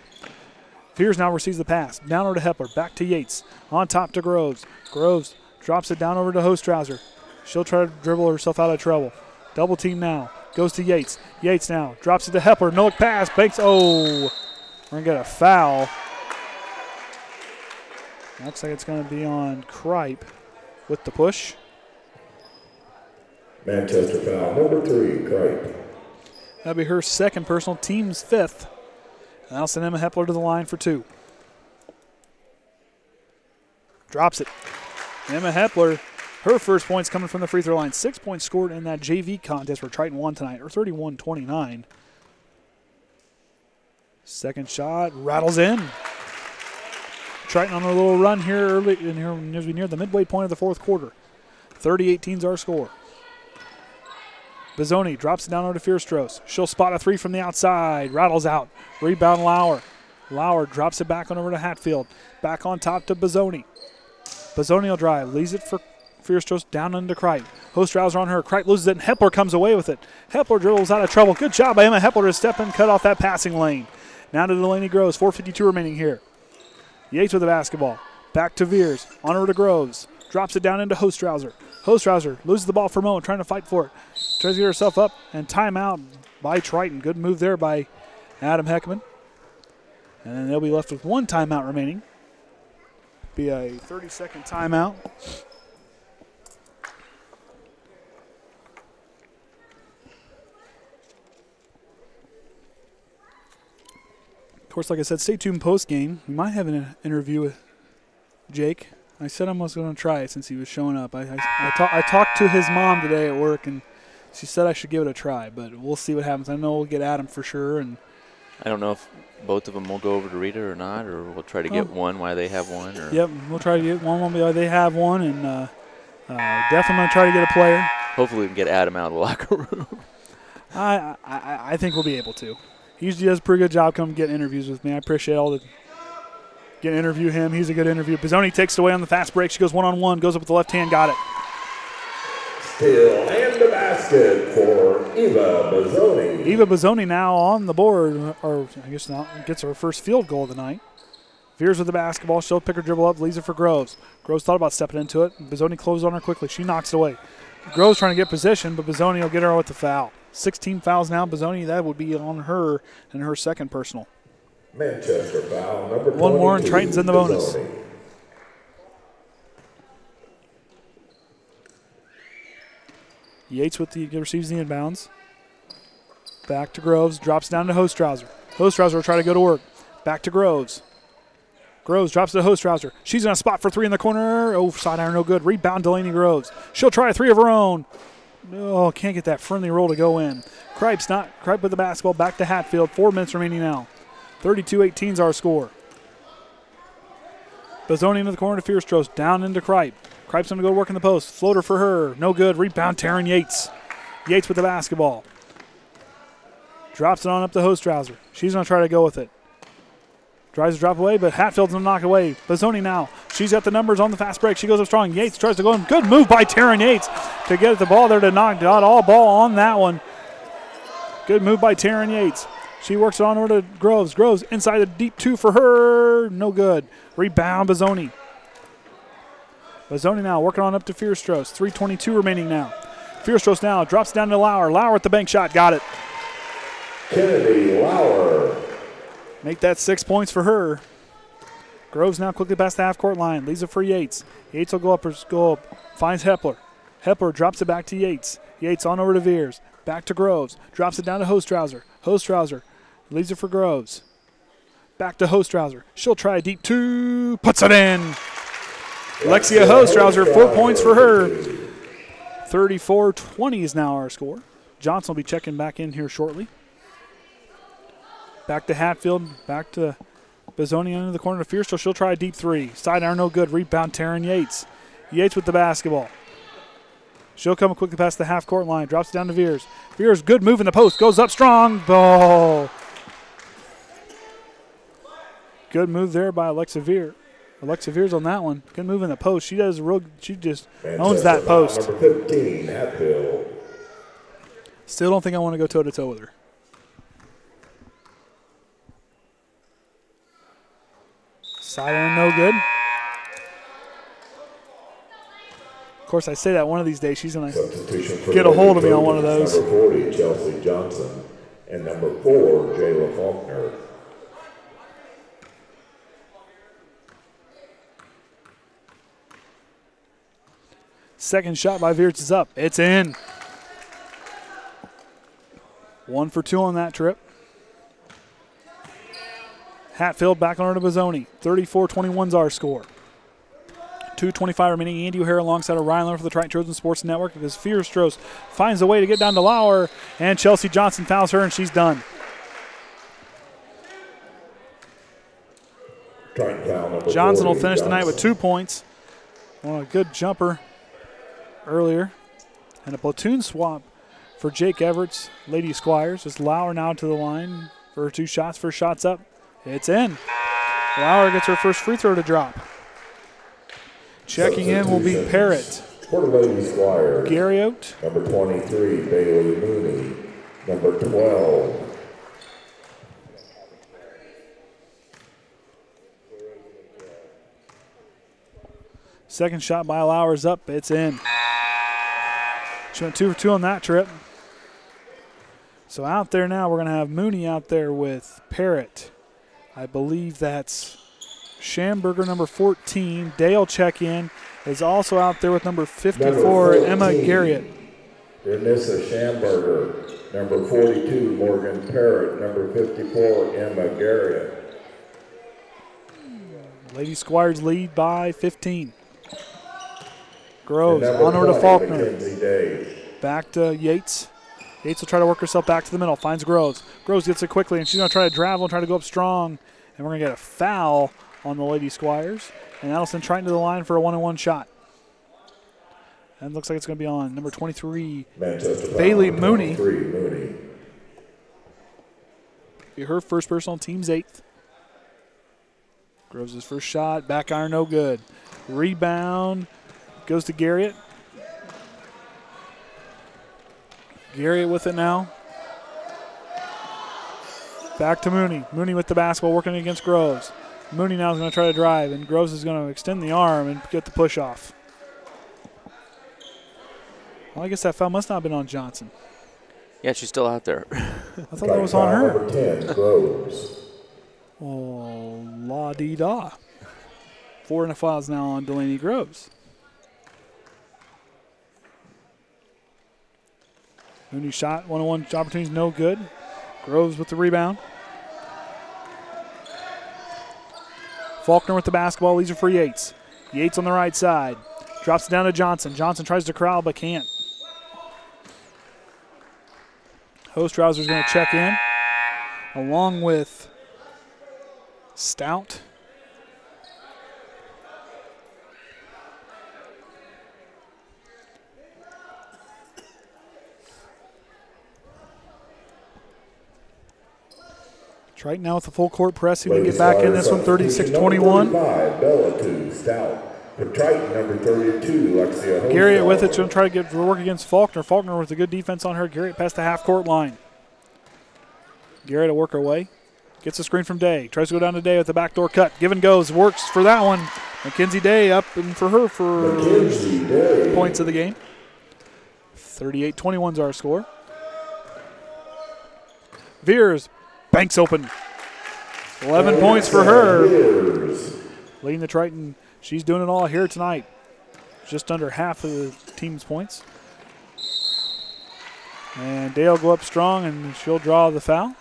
[SPEAKER 1] Viers now receives the pass. Down over to Hepler. Back to Yates. On top to Groves. Groves drops it down over to Hostrawser. She'll try to dribble herself out of trouble. Double team now. Goes to Yates. Yates now drops it to Hepler. No look pass. Banks. Oh, we're going to get a foul. Looks like it's going to be on Kripe with the push.
[SPEAKER 2] Manchester foul number 3, Kripe.
[SPEAKER 1] That'll be her second personal, team's 5th. And I'll send Emma Hepler to the line for 2. Drops it. Emma Hepler, her first points coming from the free throw line. 6 points scored in that JV contest where Triton won tonight, or 31-29. Second shot rattles in. Triton on a little run here early as we near the midway point of the fourth quarter. 30-18's our score. Bizzoni drops it down over to Fierstros. She'll spot a 3 from the outside. Rattles out. Rebound Lauer. Lauer drops it back on over to Hatfield. Back on top to Bizzoni. Bizzoni will drive. Leaves it for Fierstros down into Kripe. Hostrawser on her. Kripe loses it, and Hepler comes away with it. Hepler dribbles out of trouble. Good job by Emma Hepler to step in and cut off that passing lane. Now to Delanie Groves. 4:52 remaining here. Yates with the basketball. Back to Viers. On over to Groves. Drops it down into Hostrawser. Hostrawser loses the ball for a moment, trying to fight for it. Tries to get herself up, and timeout by Triton. Good move there by Adam Heckaman. And then they'll be left with one timeout remaining. Be a 30-second timeout. Of course, like I said, stay tuned post-game. We might have an interview with Jake. I said I was going to try it since he was showing up. I talked to his mom today at work, and she said I should give it a try, but we'll see what happens. I know we'll get Adam for sure. And
[SPEAKER 3] I don't know if both of them will go over to Rita or not, or we'll try to get one while they have one. Or
[SPEAKER 1] yep, we'll try to get one while they have one, and definitely going to try to get a player.
[SPEAKER 3] Hopefully we can get Adam out of the locker room.
[SPEAKER 1] I think we'll be able to. He usually does a pretty good job coming getting interviews with me. I appreciate all the get to interview him. He's a good interview. Bizzoni takes it away on the fast break. She goes one-on-one, goes up with the left hand, got it.
[SPEAKER 2] Steal and the basket for Eva Bizzoni.
[SPEAKER 1] Eva Bizzoni now on the board, or I guess not, gets her first field goal of the night. Viers with the basketball. She'll pick her dribble up, leaves it for Groves. Groves thought about stepping into it. Bizzoni closes on her quickly. She knocks it away. Groves trying to get position, but Bizzoni will get her with the foul. 16 fouls now. Bizzoni, that would be on her and her second personal.
[SPEAKER 2] Manchester foul number 22.
[SPEAKER 1] One more and Triton's in the bonus.
[SPEAKER 2] Bizzoni.
[SPEAKER 1] Yates receives the inbounds. Back to Groves. Drops down to Hostrawser. Hostrawser will try to go to work. Back to Groves. Groves drops to Hostrawser. She's in a spot for 3 in the corner. Oh, side iron, no good. Rebound, Delanie Groves. She'll try a 3 of her own. Oh, can't get that friendly roll to go in. Kripe with the basketball. Back to Hatfield. 4 minutes remaining now. 32-18 is our score. Bazzoni into the corner to Fierstros. Down into Kripe. Kripe's going to go work in the post. Floater for her. No good. Rebound, Taren Yates. Yates with the basketball. Drops it on up to Hostrawser. She's going to try to go with it. Tries to drop away, but Hatfield's going to knock away. Bazzoni now. She's got the numbers on the fast break. She goes up strong. Yates tries to go in. Good move by Taren Yates to get at the ball there to knock out all ball on that one. Good move by Taren Yates. She works it on over to Groves. Groves inside the deep 2 for her. No good. Rebound, Bazzoni. Bazzoni now working on up to Fierstros. 3:22 remaining now. Fierstros now drops down to Lauer. Lauer at the bank shot. Got it.
[SPEAKER 2] Kennedy Lauer.
[SPEAKER 1] Make that 6 points for her. Groves now quickly past the half-court line. Leaves it for Yates. Yates will go up. Finds Hepler. Hepler drops it back to Yates. Yates on over to Viers. Back to Groves. Drops it down to Hostrawser. Hostrawser leaves it for Groves. Back to Hostrawser. She'll try a deep 2. Puts it in. Lexia Hostrawser, 4 points for her. 34-20 is now our score. Johnson will be checking back in here shortly. Back to Hatfield. Back to Bazzoni into the corner to Fierce. She'll try a deep 3. Side iron, no good. Rebound, Taren Yates. Yates with the basketball. She'll come quickly past the half-court line. Drops it down to Viers. Viers, good move in the post. Goes up strong. Ball. Good move there by Alyxa Viers. Alyxa Viers on that one. Good move in the post. She just owns that post.
[SPEAKER 2] Number 15, Hatfield.
[SPEAKER 1] Still don't think I want to go toe-to-toe with her. Side iron, no good. Of course, I say that one of these days she's going to get a hold of me on one of those.
[SPEAKER 2] Number 40, Chelsea Johnson, and number 4, Jaela Faulkner.
[SPEAKER 1] Second shot by Viers is up. It's in. 1 for 2 on that trip. Hatfield back on her to Bazzoni. 34-21's our score. 2:25 remaining. Andy O'Hara alongside Orion Lemler for the Triton Trojan Sports Network as Fierstros finds a way to get down to Lauer, and Chelsea Johnson fouls her, and she's done. Johnson will finish the night with 2 points. Well, a good jumper earlier. And a platoon swap for Jake Everett's Lady Squires. As Lauer now to the line for her 2 shots. First shot's up. It's in. Lauer gets her first free throw to drop. Checking in will be Parrott.
[SPEAKER 2] For the Lady Squires.
[SPEAKER 1] Garriote.
[SPEAKER 2] Number 23, Bailey Mooney. Number 12.
[SPEAKER 1] Second shot by Lauer's up. It's in. She went 2 for 2 on that trip. So out there now, we're going to have Mooney out there with Parrott. I believe that's Schamberger, number 14. Dale check-in is also out there with number 54, Emma Garriott.
[SPEAKER 2] Renessa Schamberger, number 42, Morgan Parrott, number 54, Emma Garriott.
[SPEAKER 1] Lady Squires lead by 15. Groves on over to Faulkner. Back to Yates. Yates will try to work herself back to the middle. Finds Groves. Groves gets it quickly, and she's going to try to travel and try to go up strong. And we're going to get a foul on the Lady Squires. And that'll send Triton to the line for a 1-on-1 shot. And looks like it's going to be on number 23, Bailey Mooney. Be her first personal, team's 8th. Groves' first shot. Back iron, no good. Rebound goes to Garriott. Garriott with it now. Back to Mooney. Mooney with the basketball working against Groves. Mooney now is going to try to drive, and Groves is going to extend the arm and get the push off. Well, I guess that foul must not have been on Johnson.
[SPEAKER 3] Yeah, she's still out there.
[SPEAKER 1] I thought that was on her.
[SPEAKER 2] Number 10, Groves.
[SPEAKER 1] Oh, la-dee-da. 4 fouls now on Delanie Groves. Mooney shot, 1-on-1 opportunities, no good. Groves with the rebound. Faulkner with the basketball, leaves it for Yates. Yates on the right side. Drops it down to Johnson. Johnson tries to corral but can't. Hostrawser's going to check in along with Stout. Triton now with the full court press. He can get back in this one, 36-21.
[SPEAKER 2] Triton, number 32, Lexia Hostrawser.
[SPEAKER 1] Garrett with it, to try to get work against Faulkner. Faulkner with a good defense on her. Garrett past the half-court line. Garrett will work her way. Gets a screen from Day. Tries to go down to Day with the backdoor cut. Give and goes. Works for that one. Mackenzie Day up and for her for points of the game. 38-21 is our score. Viers banks open. 11 points for her. Leading the Triton. She's doing it all here tonight. Just under half of the team's points. And Day will go up strong, and she'll draw the foul.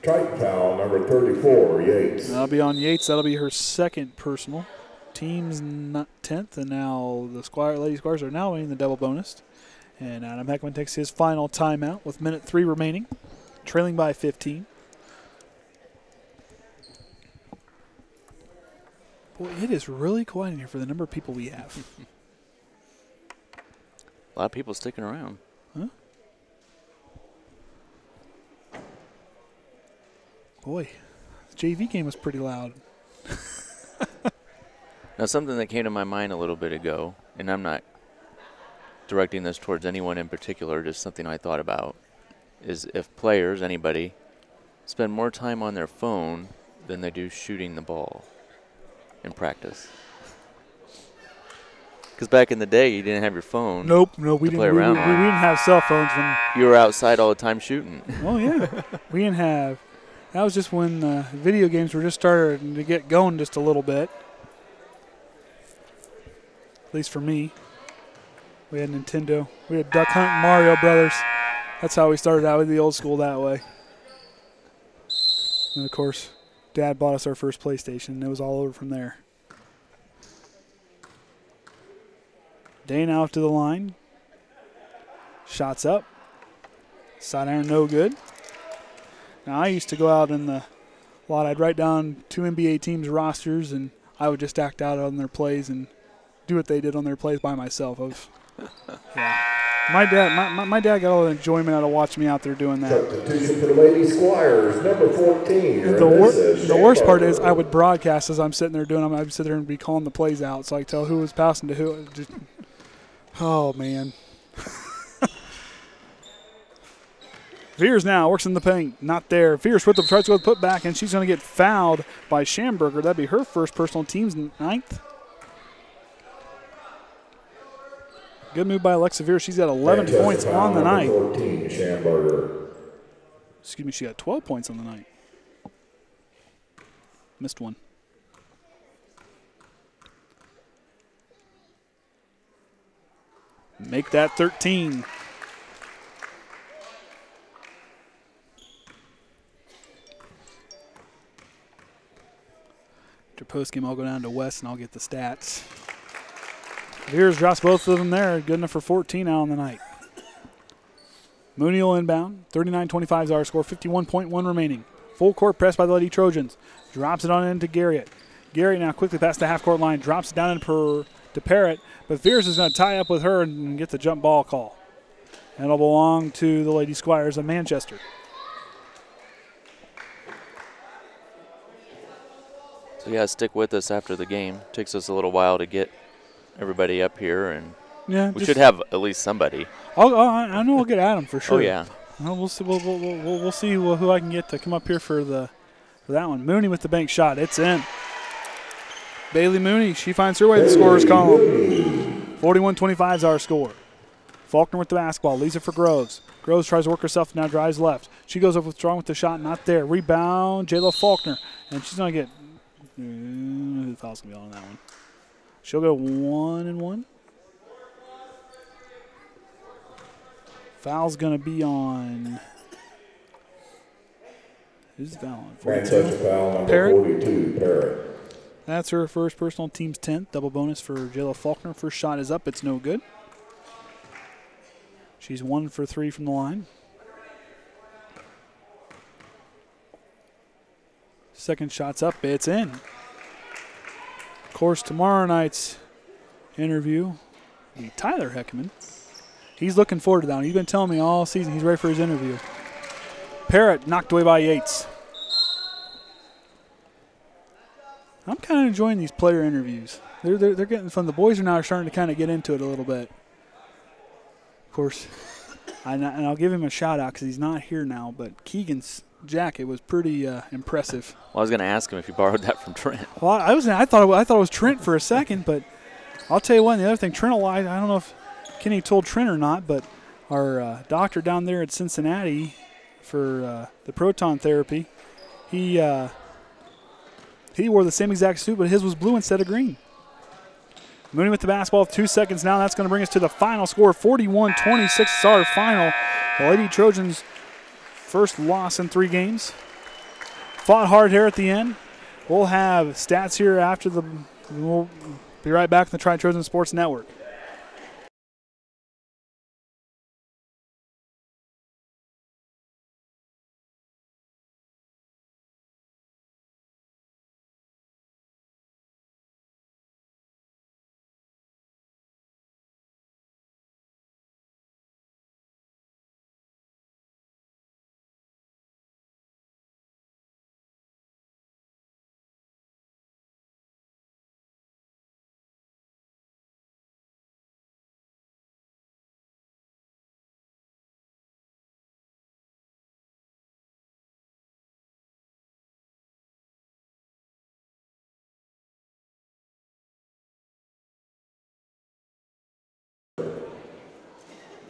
[SPEAKER 2] Triton foul, number 34, Yates.
[SPEAKER 1] That'll be on Yates. That'll be her second personal. Team's 10th, and now the Lady Squires are now winning the double bonus. And Adam Heckaman takes his final timeout with minute 3 remaining, trailing by 15. Boy, it is really quiet in here for the number of people we have.
[SPEAKER 3] A lot of people sticking around.
[SPEAKER 1] Huh? Boy, the JV game was pretty loud.
[SPEAKER 3] Now, something that came to my mind a little bit ago, and I'm not directing this towards anyone in particular, just something I thought about, is if players, anybody, spend more time on their phone than they do shooting the ball in practice. Because back in the day, you didn't have your phone.
[SPEAKER 1] Nope, no, we didn't. We didn't have cell phones when
[SPEAKER 3] you were outside all the time shooting.
[SPEAKER 1] Oh yeah, we didn't have. That was just when video games were just starting to get going just a little bit. At least for me, we had Nintendo. We had Duck Hunt and Mario Brothers. That's how we started out with the old school that way. And of course, Dad bought us our first PlayStation, and it was all over from there. Dane out to the line. Shots up. Side iron no good. Now, I used to go out in the lot. I'd write down 2 NBA teams' rosters, and I would just act out on their plays and do what they did on their plays by myself. Yeah. My dad got all the enjoyment out of watching me out there doing that.
[SPEAKER 2] Substitution for the Lady Squires, number 14.
[SPEAKER 1] The worst part is I would broadcast as I'm sitting there doing them. I'd sit there and be calling the plays out, so I could tell who was passing to who. Just, oh, man. Viers now works in the paint. Not there. Viers with the tries to go put back, and she's going to get fouled by Schamberger. That'd be her first personal, team's 9th. Good move by Alyxa Viers. She's got 11 points on the night.
[SPEAKER 2] 14, Schamberger.
[SPEAKER 1] Excuse me, she got 12 points on the night. Missed one. Make that 13. After postgame, I'll go down to West and I'll get the stats. Viers drops both of them there. Good enough for 14 now on the night. Mooney will inbound. 39-25 is our score. 51.1 remaining. Full court press by the Lady Trojans. Drops it on into Garrett. Garrett now quickly past the half-court line. Drops it down to Parrott. But Viers is going to tie up with her and get the jump ball call. And it'll belong to the Lady Squires of Manchester.
[SPEAKER 3] So, yeah, stick with us after the game. Takes us a little while to get everybody up here, and
[SPEAKER 1] yeah,
[SPEAKER 3] we should have at least somebody.
[SPEAKER 1] I know we'll get Adam for sure.
[SPEAKER 3] Oh, yeah.
[SPEAKER 1] We'll see. We'll see who I can get to come up here for that one. Mooney with the bank shot. It's in. Bailey Mooney, she finds her way to the scorer's column. 41-25 is our score. Faulkner with the basketball, leaves it for Groves. Groves tries to work herself, now drives left. She goes up strong with the shot, not there. Rebound, Jaela Faulkner, and she's going to get the foul's going to be on that one. She'll go 1-1. Foul's going to be on is valid.
[SPEAKER 2] And such a foul, number
[SPEAKER 1] Parrott.
[SPEAKER 2] 42, Parrott.
[SPEAKER 1] That's her first personal, team's 10th. Double bonus for Jaela Faulkner. First shot is up. It's no good. She's 1 for 3 from the line. Second shot's up. It's in. Of course, tomorrow night's interview will be Tyler Heckaman. He's looking forward to that one. He's been telling me all season he's ready for his interview. Parrott knocked away by Yates. I'm kind of enjoying these player interviews. They're getting fun. The boys are now starting to kind of get into it a little bit. Of course, and I'll give him a shout out because he's not here now. But Keegan's jacket was pretty impressive.
[SPEAKER 3] Well, I was going to ask him if he borrowed that from Trent.
[SPEAKER 1] Well, I thought it was Trent for a second, but I'll tell you what. The other thing, Trent, I don't know if Kenny told Trent or not, but our doctor down there at Cincinnati for the proton therapy, he wore the same exact suit, but his was blue instead of green. Mooney with the basketball with 2 seconds now. That's going to bring us to the final score, 41-26 is our final. The Lady Trojans' first loss in 3 games. Fought hard here at the end. We'll have stats here after we'll be right back on the Tri-Trojan Sports Network.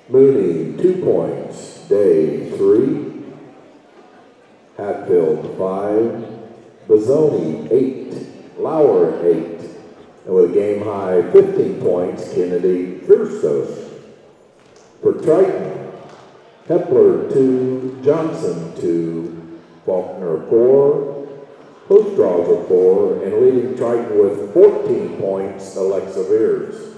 [SPEAKER 2] Mooney, 2 points. Day, 3. Hatfield, 5. Bazzoni, 8. Lauer, 8. And with a game-high 15 points, Kennedy Fiersos. For Triton, Hepler, 2. Johnson, 2. Faulkner, 4. Hostrawser, 4. And leading Triton with 14 points, Alyxa Viers.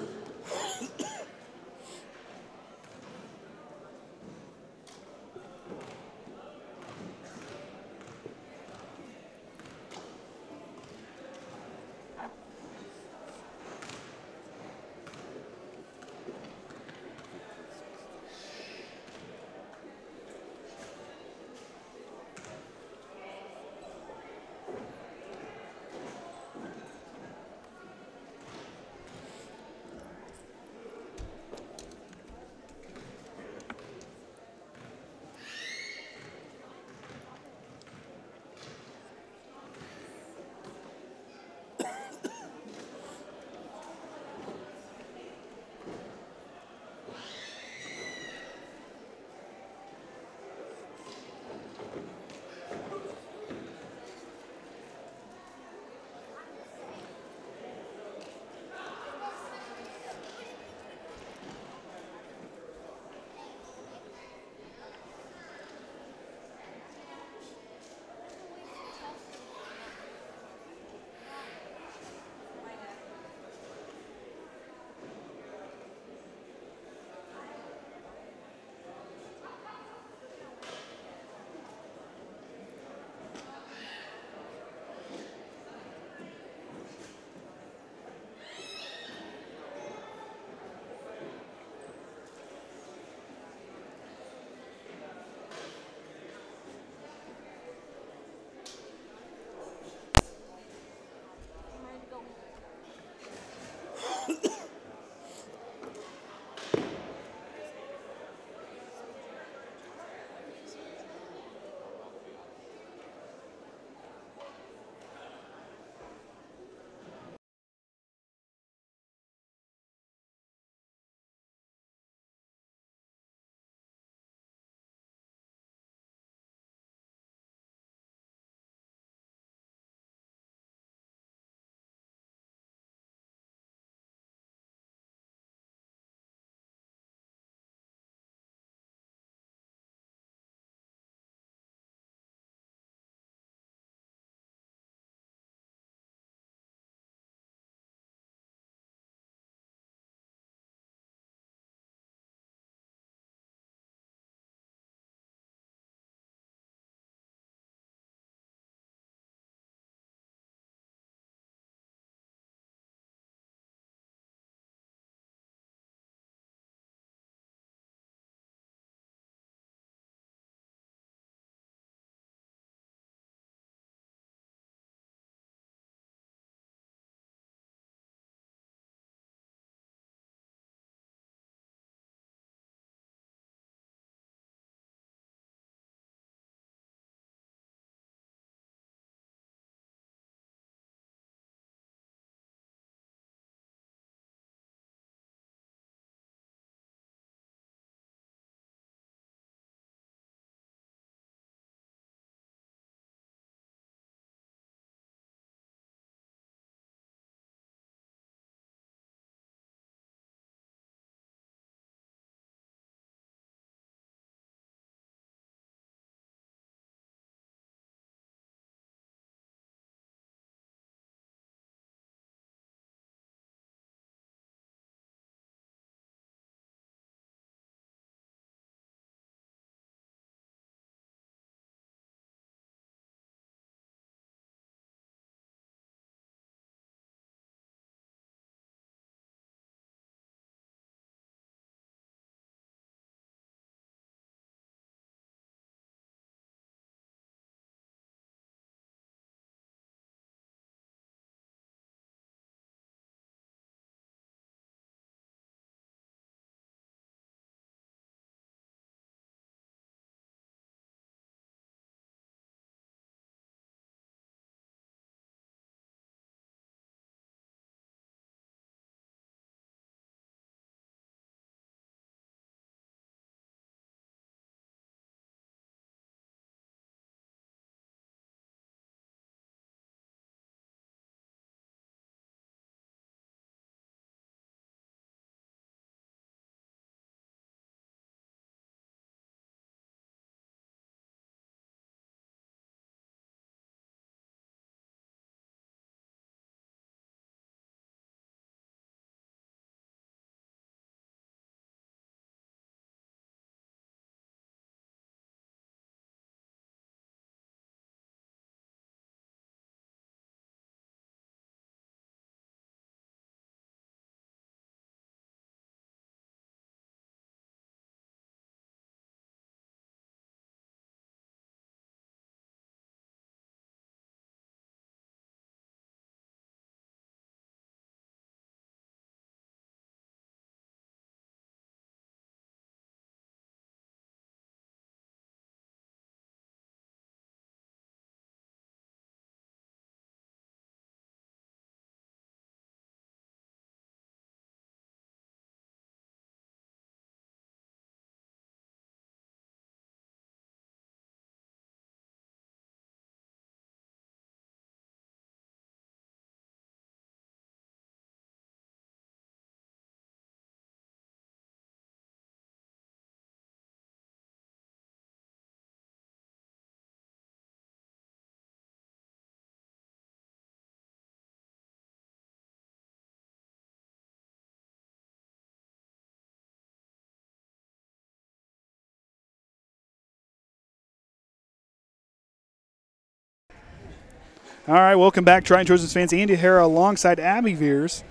[SPEAKER 1] All right, welcome back, Triton Trojans fans. Andy O'Hara alongside Abbey Viers.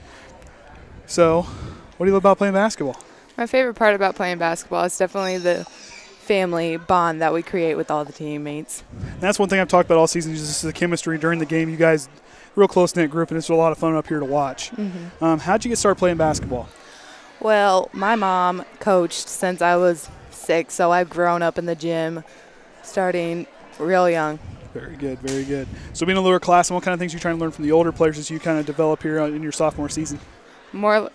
[SPEAKER 1] So, what do you love about playing basketball?
[SPEAKER 4] My favorite part about playing basketball is definitely the family bond that we create with all the teammates.
[SPEAKER 1] And that's one thing I've talked about all season, is just the chemistry during the game. You guys, real close-knit group, and it's a lot of fun up here to watch. How'd you get started playing basketball?
[SPEAKER 4] Well, my mom coached since I was 6, so I've grown up in the gym starting real young.
[SPEAKER 1] Very good, very good. So being a lower class, and what kind of things are you trying to learn from the older players as you kind of develop here in your sophomore season?
[SPEAKER 4] More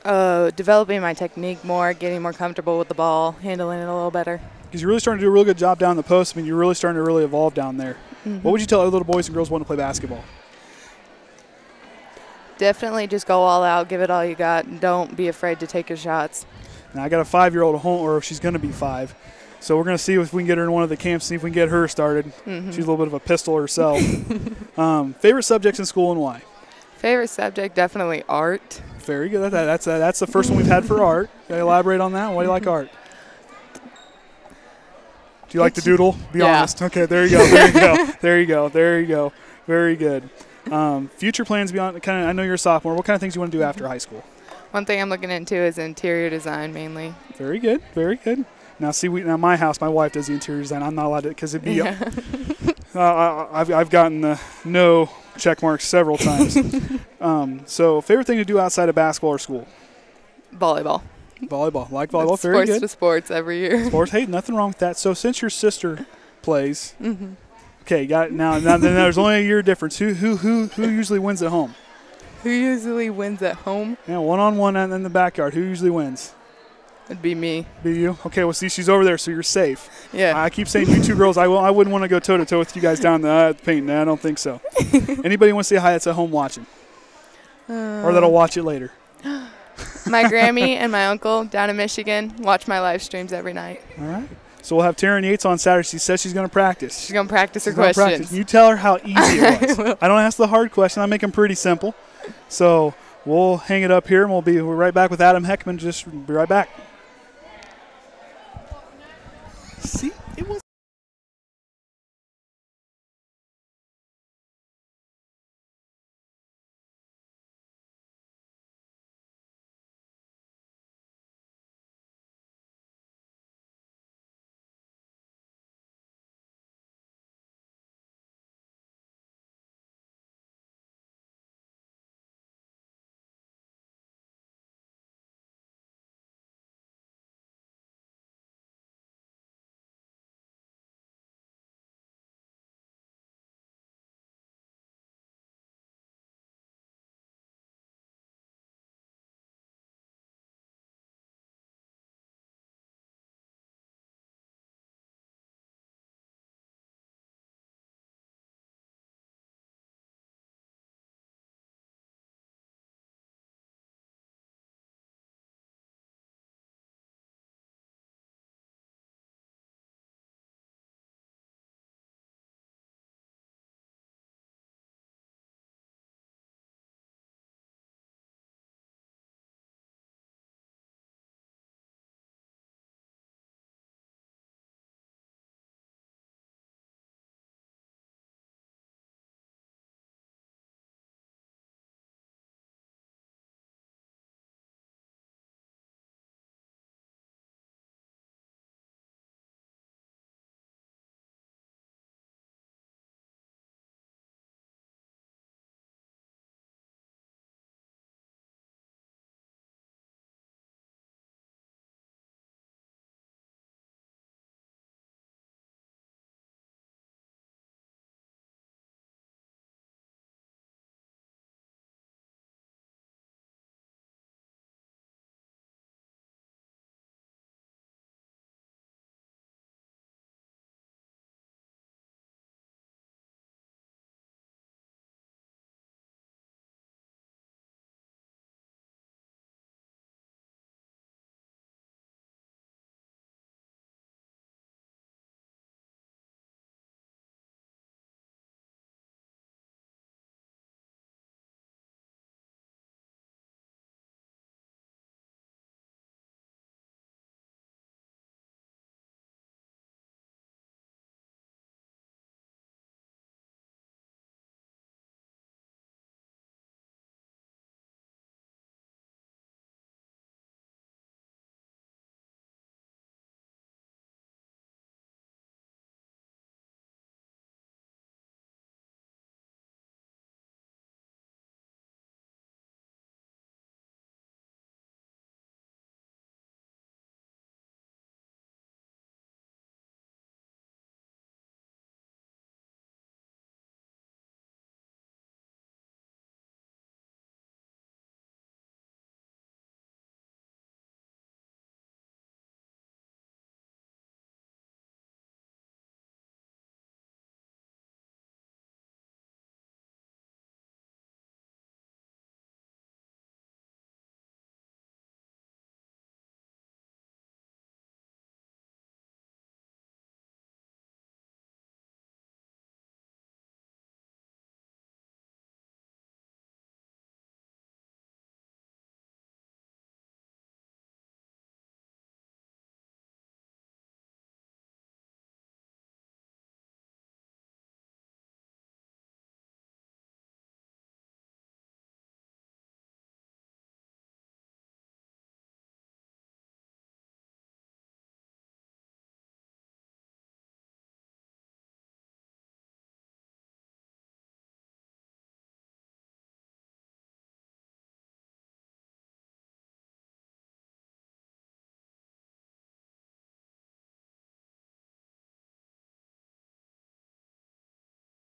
[SPEAKER 4] developing my technique more, getting more comfortable with the ball, handling it a little better.
[SPEAKER 1] Because you're really starting to do a real good job down the post. I mean, you're really starting to really evolve down there. What would you tell other little boys and girls who want to play basketball?
[SPEAKER 4] Definitely just go all out, give it all you got, and don't be afraid to take your shots.
[SPEAKER 1] Now, I got a 5-year-old at home, or she's going to be 5. So we're going to see if we can get her in one of the camps, see if we can get her started. She's a little bit of a pistol herself. Favorite subjects in school and why?
[SPEAKER 4] Favorite subject, definitely art.
[SPEAKER 1] Very good. That's the first one we've had for art. Can you elaborate on that? Why do you like art? Do you like to doodle? Be honest. Okay, there you go. There you go. There you go. There you go. Very good. Future plans beyond, kind of, I know you're a sophomore. What kind of things you want to do after high school?
[SPEAKER 4] One thing I'm looking into is interior design mainly.
[SPEAKER 1] Very good. Very good. Now, see, now my house, my wife does the interior design. I'm not allowed to, because it'd be. I've gotten no check marks several times. So, favorite thing to do outside of basketball or school?
[SPEAKER 4] Volleyball.
[SPEAKER 1] Volleyball. Like volleyball.
[SPEAKER 4] That's
[SPEAKER 1] Very
[SPEAKER 4] sports
[SPEAKER 1] good.
[SPEAKER 4] to sports every year.
[SPEAKER 1] Sports. Hey, nothing wrong with that. So, since your sister plays, okay, got it. Now then there's only a year difference. Who usually wins at home?
[SPEAKER 4] Who usually wins at home?
[SPEAKER 1] Yeah, 1-on-1 and in the backyard. Who usually wins?
[SPEAKER 4] It'd be me.
[SPEAKER 1] Be you? Okay, well, see, she's over there, so you're safe.
[SPEAKER 4] Yeah.
[SPEAKER 1] I keep saying you two girls. I wouldn't want to go toe-to-toe with you guys down the paint. No, I don't think so. Anybody want to say hi that's at home watching? Or that'll watch it later?
[SPEAKER 4] My Grammy and my uncle down in Michigan watch my live streams every night.
[SPEAKER 1] All right. So we'll have Taren Yates on Saturday. She says she's going to practice.
[SPEAKER 4] She's going to practice her questions.
[SPEAKER 1] You tell her how easy it was. I don't ask the hard question. I make them pretty simple. So we'll hang it up here, and we're right back with Adam Heckaman. Just be right back. See, it was.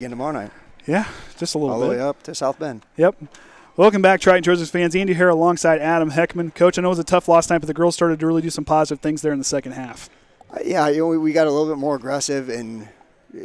[SPEAKER 5] again tomorrow night.
[SPEAKER 1] Yeah, just a little bit.
[SPEAKER 5] All the way up to South Bend.
[SPEAKER 1] Yep. Welcome back, Triton Trojans fans. Andy O'Hara alongside Adam Heckaman. Coach, I know it was a tough loss tonight, but the girls started to really do some positive things there in the second half.
[SPEAKER 5] Yeah, we got a little bit more aggressive and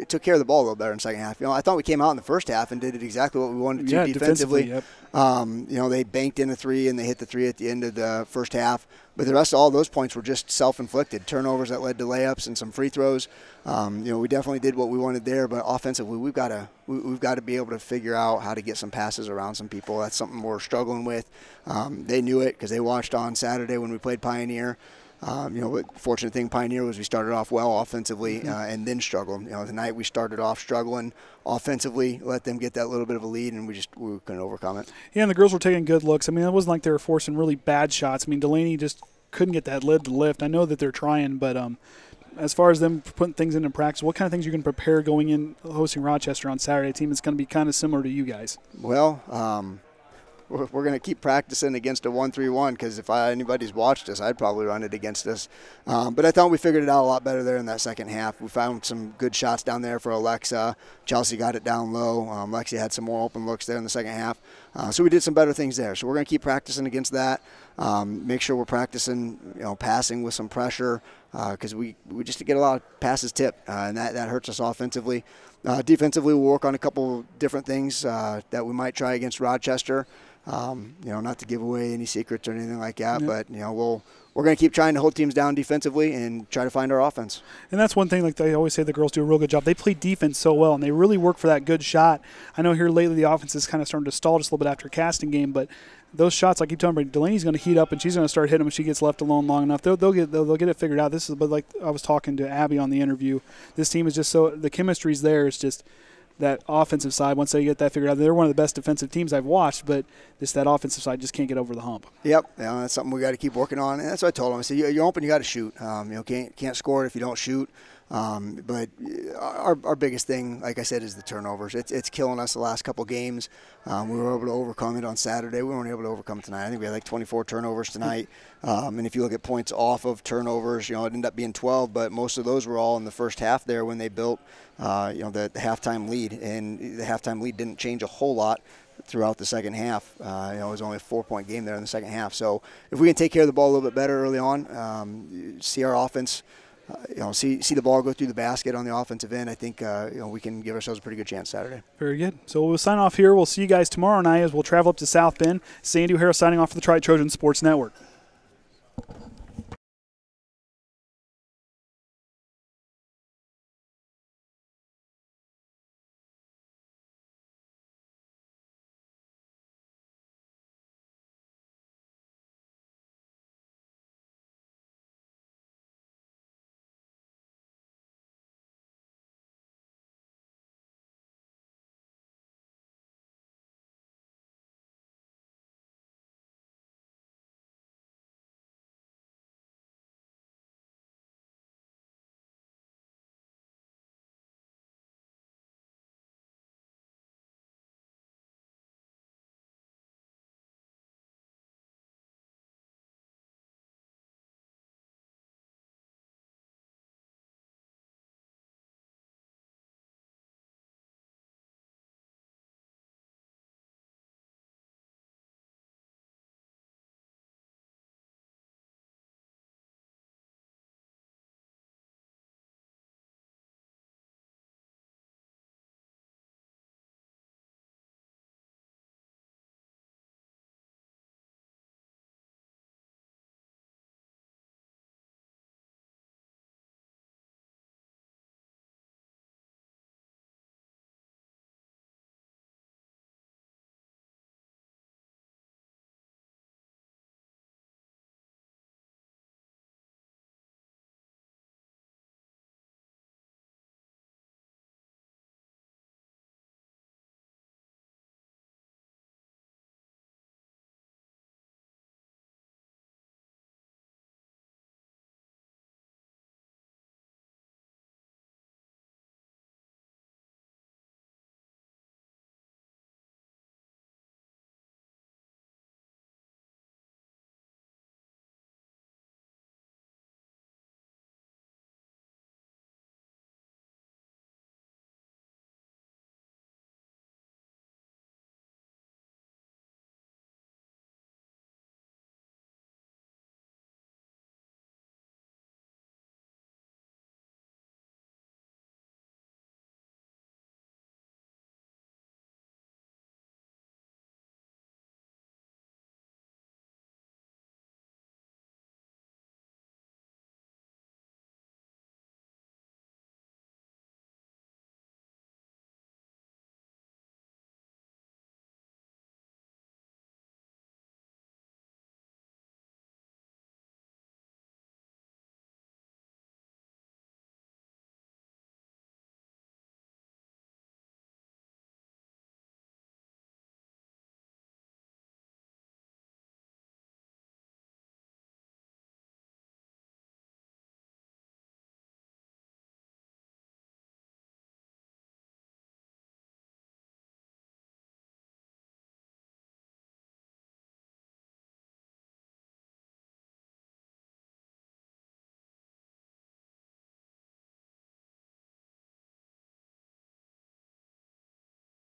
[SPEAKER 5] took care of the ball a little better in the second half. I thought we came out in the first half and did exactly what we wanted to defensively.
[SPEAKER 1] Yep.
[SPEAKER 5] They banked in a 3 and they hit the 3 at the end of the first half. But the rest of all those points were just self-inflicted. Turnovers that led to layups and some free throws. We definitely did what we wanted there, but offensively we've got to be able to figure out how to get some passes around some people. That's something we're struggling with. They knew it because they watched on Saturday when we played Pioneer. The fortunate thing Pioneer was we started off well offensively and then struggled. Tonight we started off struggling offensively, let them get that little bit of a lead, and we couldn't overcome it.
[SPEAKER 1] Yeah, and the girls were taking good looks. I mean, it wasn't like they were forcing really bad shots. I mean, Delanie just couldn't get that lid to lift. I know that they're trying, but as far as them putting things into practice, what kind of things you can prepare going in hosting Rochester on Saturday? A team that's going to be kind of similar to you guys.
[SPEAKER 5] Well, we're going to keep practicing against a 1-3-1 because if anybody's watched us, I'd probably run it against us. But I thought we figured it out a lot better there in that second half. We found some good shots down there for Alyxa. Chelsea got it down low. Lexia had some more open looks there in the second half. So we did some better things there. So we're going to keep practicing against that. Make sure we're practicing, passing with some pressure because we just get a lot of passes tipped, and that hurts us offensively. Defensively, we'll work on a couple different things that we might try against Rochester. Not to give away any secrets or anything like that, but we're going to keep trying to hold teams down defensively and try to find our offense.
[SPEAKER 1] And that's one thing, like they always say, the girls do a real good job. They play defense so well, and they really work for that good shot. I know here lately the offense is kind of starting to stall just a little bit after a casting game, but those shots, I keep telling everybody, Delanie's going to heat up and she's going to start hitting them if she gets left alone long enough. They'll get it figured out. But like I was talking to Abby on the interview, this team is just so the chemistry's there. It's just that offensive side, once they get that figured out, they're one of the best defensive teams I've watched, but just that offensive side just can't get over the hump.
[SPEAKER 5] Yep, that's something we got to keep working on, and that's what I told them. I said, you're open, you got to shoot. Can't score it if you don't shoot. But our biggest thing, like I said, is the turnovers. It's killing us the last couple games. We were able to overcome it on Saturday. We weren't able to overcome it tonight. I think we had like 24 turnovers tonight. And if you look at points off of turnovers, it ended up being 12, but most of those were all in the first half there when they built, the halftime lead. And the halftime lead didn't change a whole lot throughout the second half. It was only a 4-point game there in the second half. So if we can take care of the ball a little bit better early on, see our offense, see the ball go through the basket on the offensive end, I think we can give ourselves a pretty good chance Saturday.
[SPEAKER 1] Very good. So we'll sign off here. We'll see you guys tomorrow night as we'll travel up to South Bend. Andy O'Hara signing off for the Triton Trojans Sports Network.